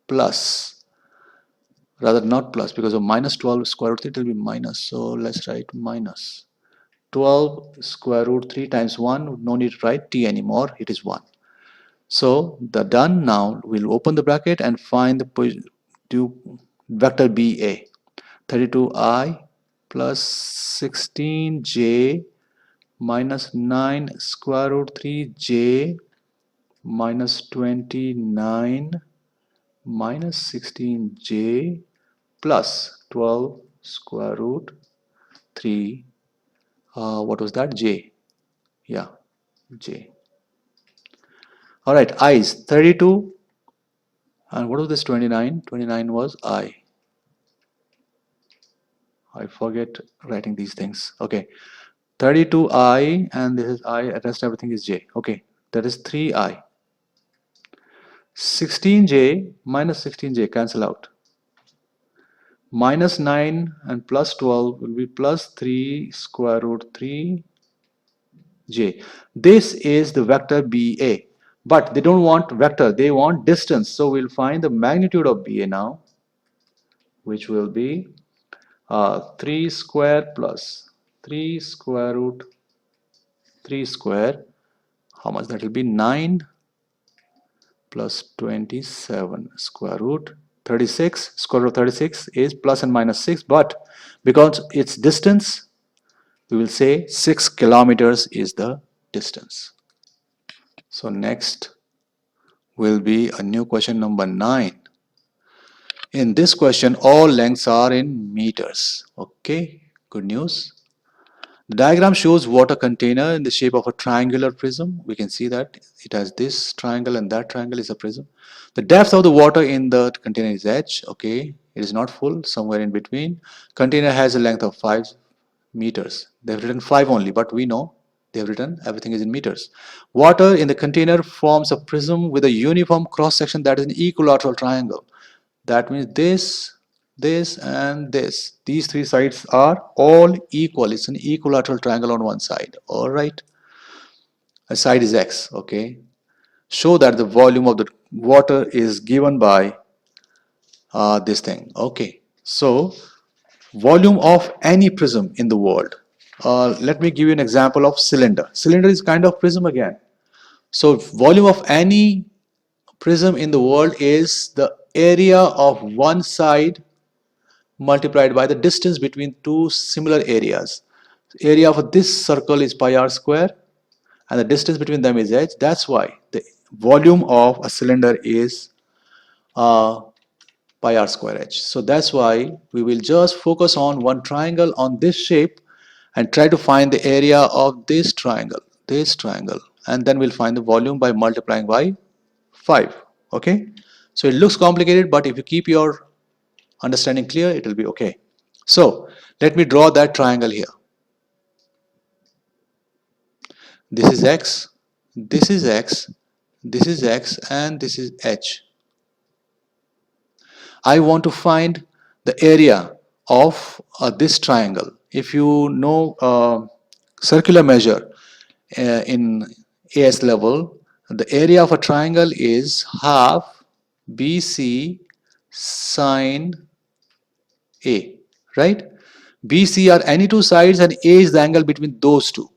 plus, rather not plus, because of minus 12 square root 3 it will be minus, so let's write minus 12 square root 3 times 1, no need to write t anymore, it is 1. So the done. Now we'll open the bracket and find the vector BA. 32i plus 16j minus 9 square root 3j minus 29 minus 16j plus 12 square root 3, what was that, j, yeah, j. All right, I is 32, and what was this 29? 29 was I forget writing these things. Okay, 32i, and this is I, rest everything is j. Okay, that is 3i. 16j minus 16j cancel out. Minus 9 and plus 12 will be plus 3 square root 3j. This is the vector BA. But they don't want vector, they want distance. So we'll find the magnitude of BA now, which will be 3 square plus 3 square root 3 square. How much that will be? 9 plus 27 square root 36. Square root of 36 is plus and minus 6, but because it's distance, we will say 6 kilometers is the distance. So next will be a new question number 9. In this question, all lengths are in meters. Okay, good news. The diagram shows water container in the shape of a triangular prism. We can see that it has this triangle and that triangle is a prism. The depth of the water in the container is h. Okay, it is not full, somewhere in between. Container has a length of 5 meters. They have written 5 only, but we know they have written everything is in meters. Water in the container forms a prism with a uniform cross section that is an equilateral triangle. That means this and this, these three sides are all equal. It's an equilateral triangle on one side. All right, a side is x. Okay, show that the volume of the water is given by this thing. Okay, so volume of any prism in the world. Let me give you an example of cylinder. Cylinder is kind of prism again. So volume of any prism in the world is the area of one side multiplied by the distance between two similar areas. Area of this circle is pi r square and the distance between them is h. That's why the volume of a cylinder is pi r square h. So that's why we will just focus on one triangle on this shape and try to find the area of this triangle, and then we'll find the volume by multiplying by 5. Okay, so it looks complicated, but if you keep your understanding clear, it will be okay. So let me draw that triangle here. This is x, this is x, this is x, and this is h. I want to find the area of this triangle. If you know circular measure in AS level, the area of a triangle is half BC sine A, right? BC are any two sides and A is the angle between those two.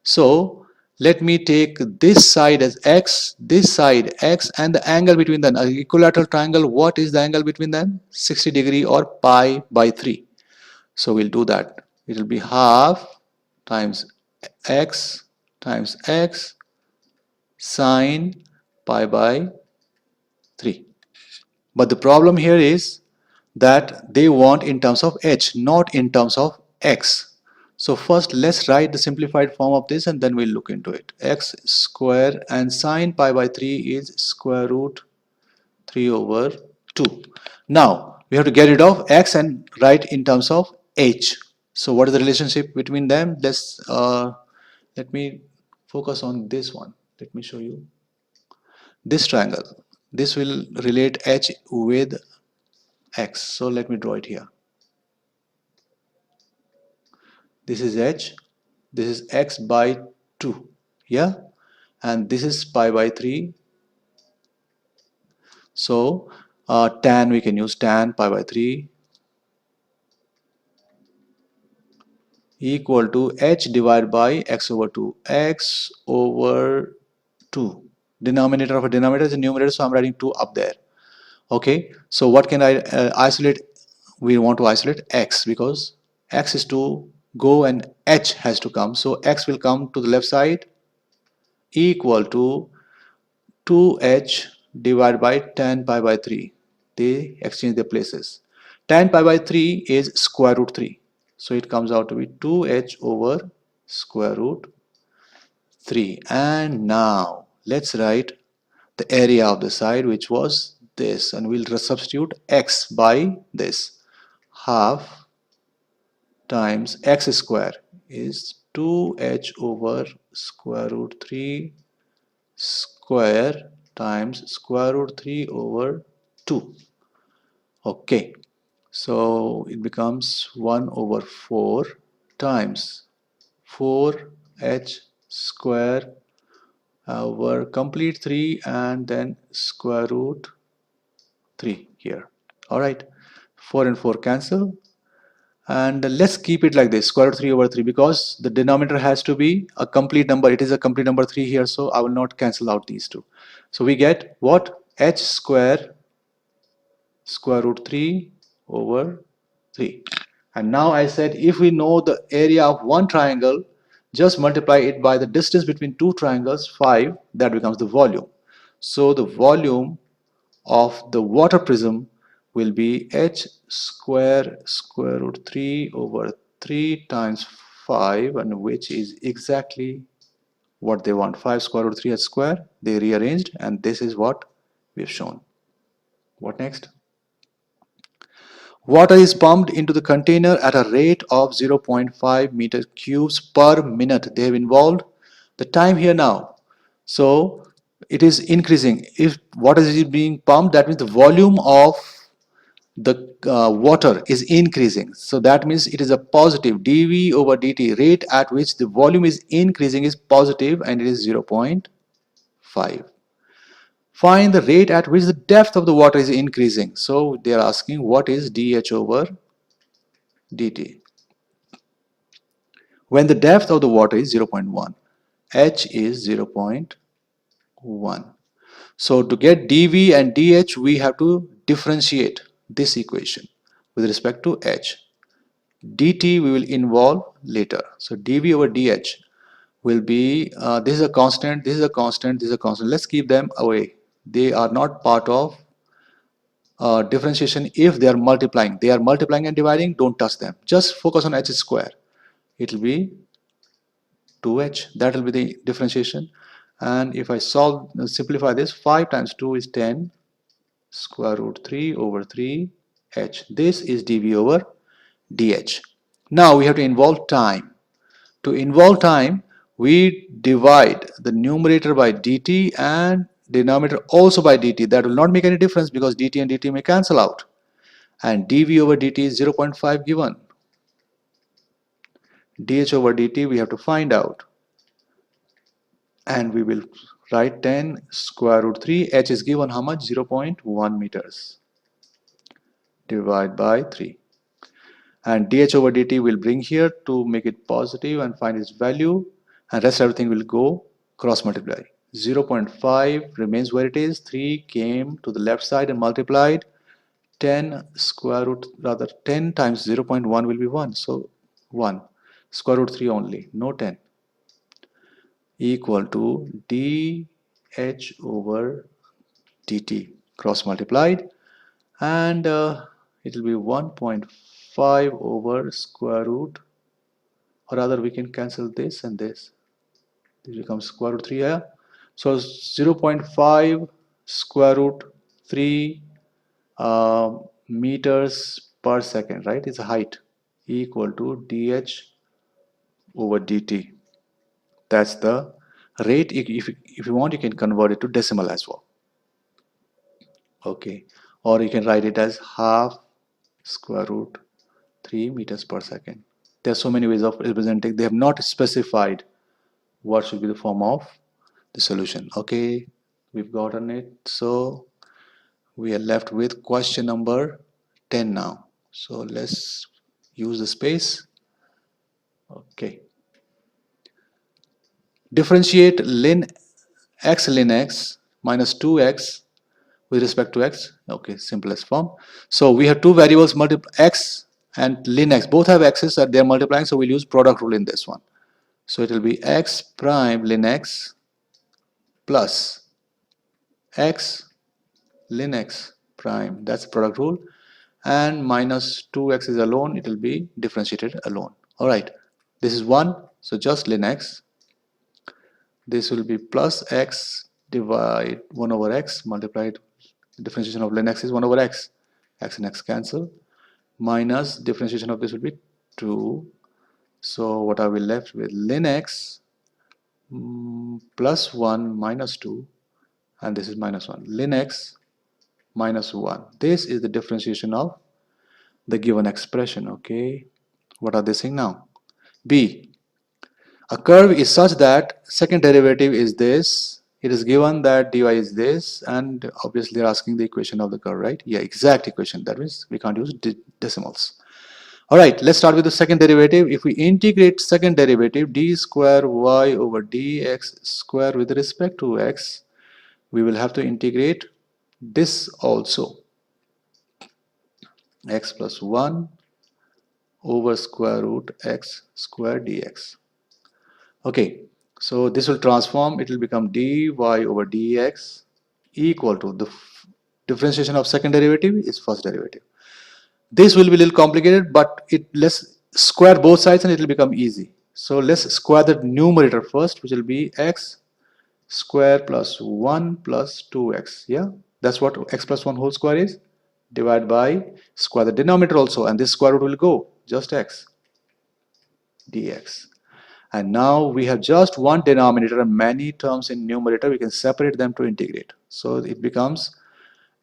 So let me take this side as x, this side x, and the angle between them, an equilateral triangle, what is the angle between them? 60 degree or pi by 3. So we'll do that. It will be half times x sine pi by 3. But the problem here is that they want in terms of h, not in terms of x. So first let's write the simplified form of this and then we'll look into it. X square and sine pi by 3 is square root 3 over 2. Now we have to get rid of x and write in terms of h. So what is the relationship between them? Let me focus on this one. Let me show you this triangle. This will relate h with x. So let me draw it here. This is h, this is x by 2, yeah, and this is pi by 3. So Tan, we can use tan pi by 3 equal to h divided by x over 2. X over 2. Denominator of a denominator is a numerator, so I'm writing 2 up there. Okay, so what can I isolate? We want to isolate x because x is to go and h has to come. So x will come to the left side equal to 2h divided by tan pi by 3. They exchange their places. Tan pi by 3 is square root 3. So it comes out to be 2h over square root 3. And now let's write the area of the side, which was this, and we'll substitute x by this. Half times x square is 2h over square root 3 square times square root 3 over 2. Okay, so it becomes 1 over 4 times 4h square over complete 3 and then square root 3 here. All right, 4 and 4 cancel, and let's keep it like this, square root 3 over 3, because the denominator has to be a complete number. It is a complete number 3 here, so I will not cancel out these two. So we get what? H square square root 3 over 3. And now I said if we know the area of one triangle, just multiply it by the distance between two triangles, 5, that becomes the volume. So the volume of the water prism will be h square square root 3 over 3 times 5, and which is exactly what they want. 5 square root 3 h square, they rearranged, and this is what we've shown. What next? Water is pumped into the container at a rate of 0.5 meter cubes per minute. They have involved the time here now. So it is increasing. If water is being pumped, that means the volume of the water is increasing. So that means it is a positive. dV over dt, rate at which the volume is increasing, is positive, and it is 0.5. Find the rate at which the depth of the water is increasing. So they are asking what is dH over dt. When the depth of the water is 0.1, h is 0.1. So to get dV and dH, we have to differentiate this equation with respect to h. dt we will involve later. So dV over dH will be, this is a constant, this is a constant, this is a constant. Let's keep them away. They are not part of differentiation if they are multiplying. They are multiplying and dividing, don't touch them. Just focus on h square. It will be 2h, that will be the differentiation. And if I simplify this, 5 times 2 is 10 square root 3 over 3 h. This is dV over dH. Now we have to involve time. To involve time, we divide the numerator by dt and denominator also by dt. That will not make any difference because dt and dt may cancel out. And dV over dt is 0.5 given. dH over dt we have to find out. And we will write 10 square root 3. H is given how much? 0.1 meters. Divide by 3. And dH over dt will bring here to make it positive and find its value. And rest everything will go cross multiply. 0.5 remains where it is. 3 came to the left side and multiplied. 10 square root, rather 10 times 0.1 will be 1. So 1. Square root 3 only, no 10. Equal to dH over dt cross multiplied, and it will be 1.5 over square root, or rather we can cancel this and this. This becomes square root 3 here. So 0.5 square root 3 meters per second, right? It's a height, equal to dH over dt. That's the rate. If you want, you can convert it to decimal as well. Okay, or you can write it as half square root 3 meters per second. There are so many ways of representing. They have not specified what should be the form of the solution. Okay, we've gotten it. So We are left with question number 10 now. So let's use the space. Okay. Differentiate ln x minus 2x with respect to x. Okay, simplest form. So we have two variables, x and ln x. Both have x's that they are multiplying, so we'll use product rule in this one. So it will be x prime ln x plus x ln x prime. That's the product rule. And minus 2x is alone, it will be differentiated alone. Alright, this is 1, so just ln x. This will be plus x divide 1 over x multiplied, differentiation of ln x is 1 over x. X and x cancel. Minus differentiation of this will be 2. So what are we left with? Ln x plus 1 minus 2, and this is minus 1. Ln x minus 1. This is the differentiation of the given expression. Okay, what are they saying now? B, a curve is such that second derivative is this. It is given that dy is this, and obviously they're asking the equation of the curve, right? Yeah, exact equation. That means we can't use decimals. Alright, let's start with the second derivative. If we integrate second derivative, d square y over dx square with respect to x, we will have to integrate this also. X plus 1 over square root x square dx. Okay, so this will transform, it will become dy over dx equal to the differentiation of second derivative is first derivative. This will be a little complicated, but let's square both sides and it will become easy. So let's square the numerator first, which will be x square plus 1 plus 2x. Yeah, that's what x plus 1 whole square is. Divide by square the denominator also, and this square root will go just x dx. And now we have just one denominator and many terms in numerator. We can separate them to integrate. So it becomes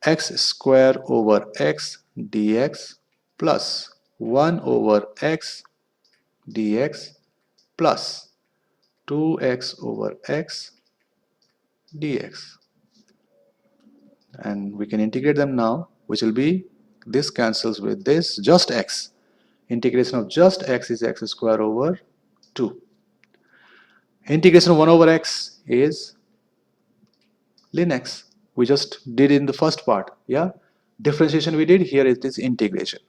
x square over x dx plus 1 over x dx plus 2x over x dx. And we can integrate them now, which will be, this cancels with this, just x. Integration of just x is x square over 2. Integration of 1 over x is ln x. We just did in the first part. Yeah, differentiation we did, here is this integration.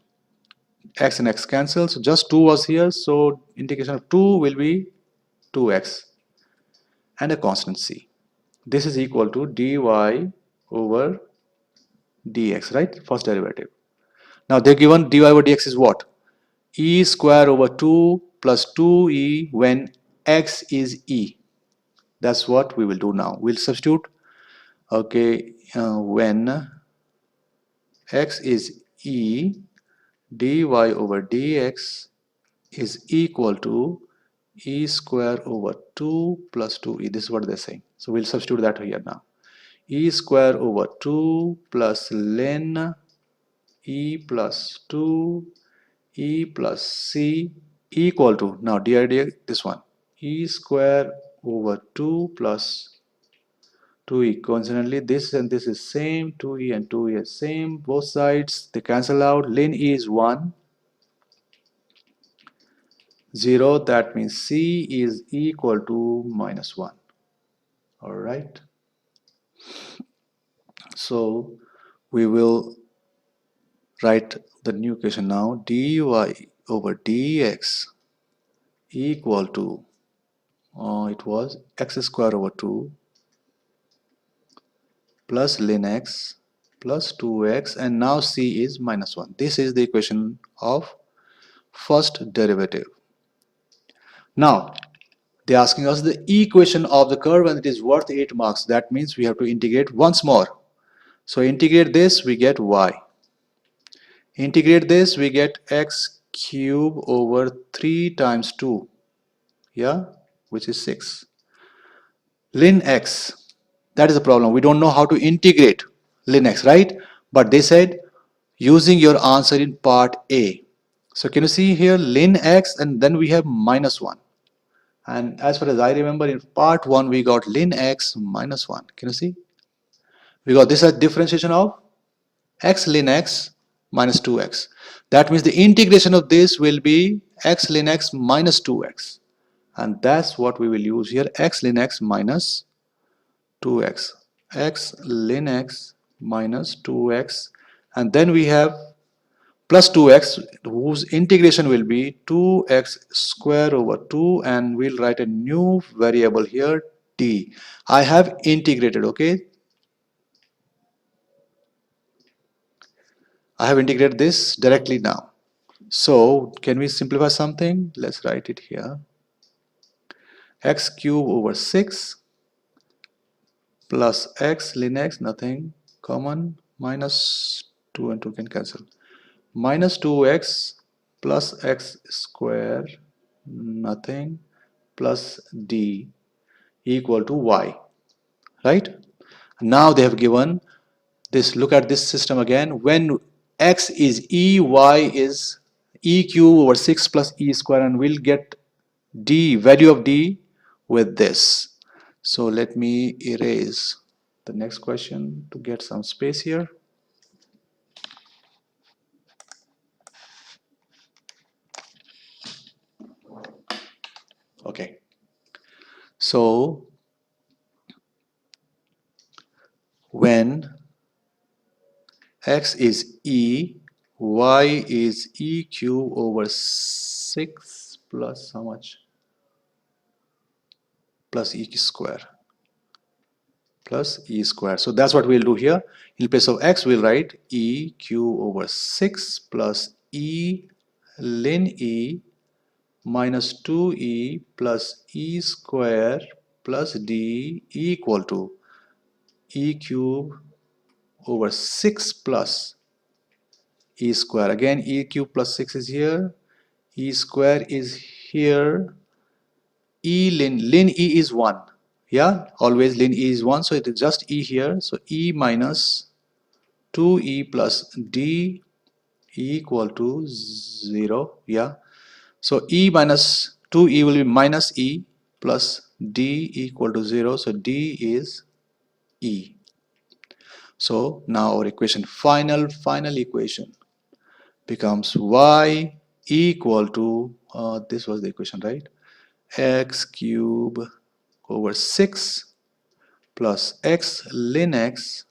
X and x cancel, so just 2 was here, so integration of 2 will be 2x and a constant c. This is equal to dy over dx, right? First derivative. Now they're given dy over dx is what? E square over 2 plus 2e when x is e. That's what we will do now. We'll substitute, okay, when x is e, dy over dx is equal to e square over 2 plus 2e. This is what they're saying. So we'll substitute that here now. E square over 2 plus ln e plus 2 e plus c equal to, now dy dx, this one, e square over 2 plus 2e. Coincidentally, this and this is same, 2e and 2e is same, both sides they cancel out. Ln e is 1, 0, that means c is equal to minus 1. Alright, so we will write the new equation now. Dy over dx equal to, it was x square over 2 plus ln x plus 2x, and now c is minus 1. This is the equation of first derivative. Now they're asking us the equation of the curve and it is worth 8 marks. That means we have to integrate once more. So integrate this, we get y. Integrate this, we get x cube over 3 times 2. Yeah, which is 6. Ln x, that is the problem. We don't know how to integrate ln x, right? But they said using your answer in part A. So can you see here ln x and then we have minus 1. And as far as I remember, in part 1 we got ln x minus 1. Can you see? We got this as differentiation of x ln x minus 2x. That means the integration of this will be x ln x minus 2x. And that's what we will use here, x ln x minus 2x. X ln x minus 2x. And then we have plus 2x, whose integration will be 2x square over 2, and we'll write a new variable here, t. I have integrated, okay? I have integrated this directly now. So can we simplify something? Let's write it here. X cube over 6 plus x ln x, nothing common, minus 2 and 2 can cancel. Minus 2x plus x square, nothing, plus d equal to y, right? Now they have given this. Look at this system again. When x is e, y is e cube over 6 plus e square, and we'll get d, value of d, with this. So let me erase the next question to get some space here. Okay, so when x is e, y is e cube over 6 plus how much? Plus e square. Plus e square. So that's what we'll do here. In place of x, we'll write e cube over 6 plus e ln e minus 2e plus e square plus d equal to e cube over 6 plus e square. Again, e cube plus 6 is here, e square is here, e ln e is 1. Yeah, always ln e is 1, so it is just e here. So e minus 2e plus d equal to 0. Yeah, so e minus 2e will be minus e plus d equal to 0. So d is e. So now our equation, final equation becomes y equal to, this was the equation, right? X cube over 6 plus x ln x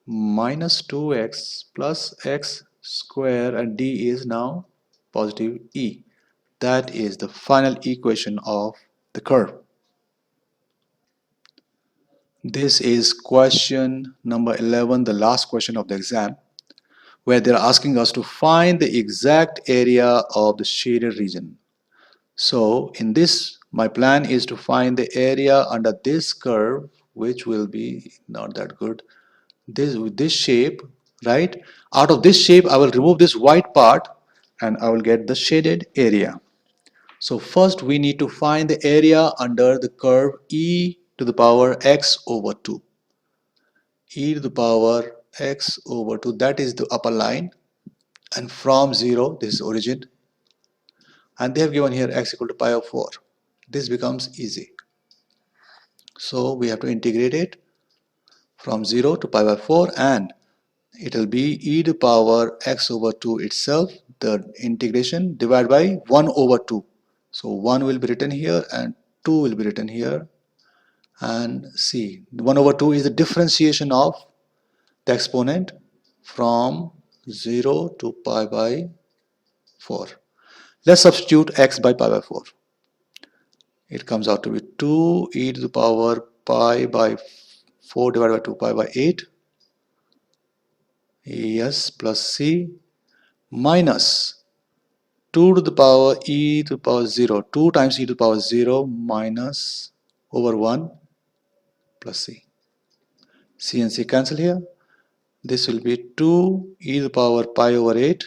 minus 2x plus x square, and d is now positive e. That is the final equation of the curve. This is question number 11, the last question of the exam, where they're asking us to find the exact area of the shaded region. So in this, my plan is to find the area under this curve, which will be not that good. This shape, right? Out of this shape, I will remove this white part and I will get the shaded area. So first we need to find the area under the curve e to the power x over 2. E to the power x over 2, that is the upper line, and from 0, this is origin, and they have given here x equal to pi over 4. This becomes easy. So we have to integrate it from 0 to pi by 4, and it will be e to the power x over 2 itself, the integration, divided by 1 over 2. So 1 will be written here and 2 will be written here. And see, 1 over 2 is the differentiation of the exponent from 0 to pi by 4. Let's substitute x by pi by 4. It comes out to be 2 e to the power pi by 4 divided by 2 pi by 8. Yes, plus c minus 2 to the power e to the power 0. 2 times e to the power 0 minus over 1 plus c. C and c cancel here. This will be 2 e to the power pi over 8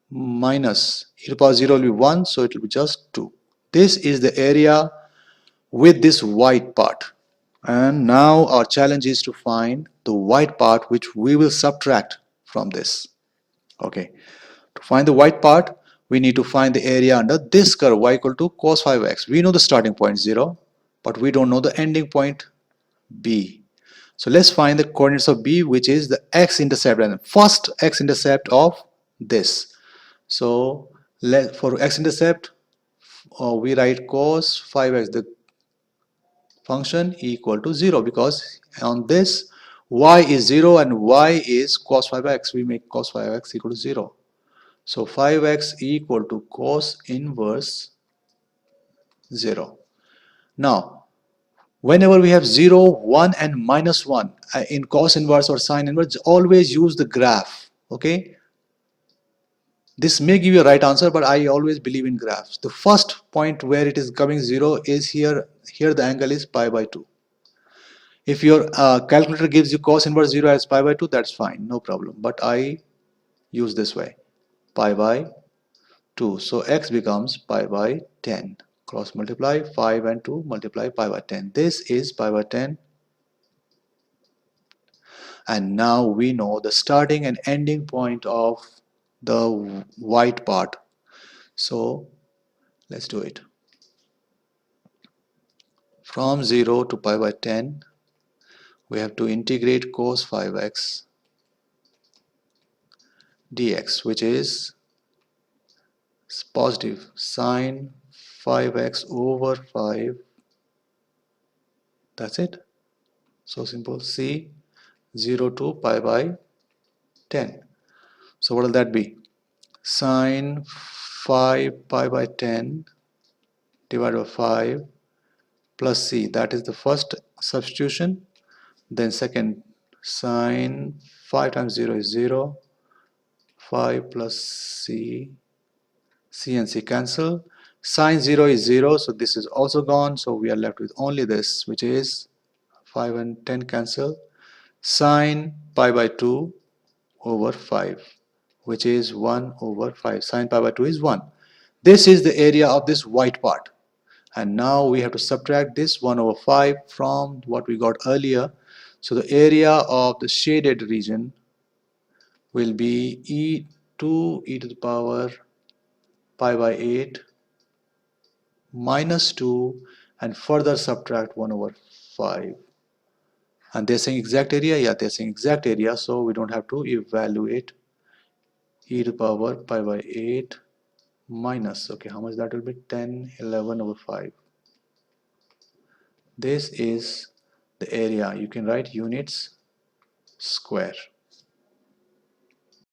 minus e to the power 0 will be 1, so it will be just 2. This is the area with this white part. And now our challenge is to find the white part, which we will subtract from this. Okay, to find the white part, we need to find the area under this curve y equal to cos 5x. We know the starting point 0, but we don't know the ending point b. So let's find the coordinates of B, which is the x-intercept and first x-intercept of this. So for x-intercept, we write cos 5x, the function equal to 0, because on this y is 0 and y is cos 5x. We make cos 5x equal to 0. So 5x equal to cos inverse 0. Now, whenever we have 0, 1 and minus 1 in cos inverse or sine inverse, always use the graph. Okay, this may give you a right answer, but I always believe in graphs. The first point where it is coming 0 is here. Here the angle is pi by 2. If your calculator gives you cos inverse 0 as pi by 2, that's fine, no problem. But I use this way, pi by 2. So x becomes pi by 10. Cross multiply 5 and 2 multiply pi by 10. This is pi by 10. And now we know the starting and ending point of the white part. So let's do it. From 0 to pi by 10, we have to integrate cos 5x dx, which is positive sine 5x over 5. That's it. So simple. C 0 to pi by 10. So what will that be? Sine 5 pi by 10 divided by 5 plus c. That is the first substitution. Then second, sine 5 times 0 is 0. 5 plus c. C and c cancel. Sine 0 is 0, so this is also gone. So we are left with only this, which is 5 and 10 cancel. Sine pi by 2 over 5, which is 1 over 5. Sine pi by 2 is 1. This is the area of this white part. And now we have to subtract this 1 over 5 from what we got earlier. So the area of the shaded region will be e to the power pi by 8 minus 2 and further subtract 1 over 5. And they're saying exact area? Yeah, they're saying exact area, so we don't have to evaluate e to the power pi by 8 minus, okay, how much that will be? 10, 11 over 5. This is the area. You can write units square.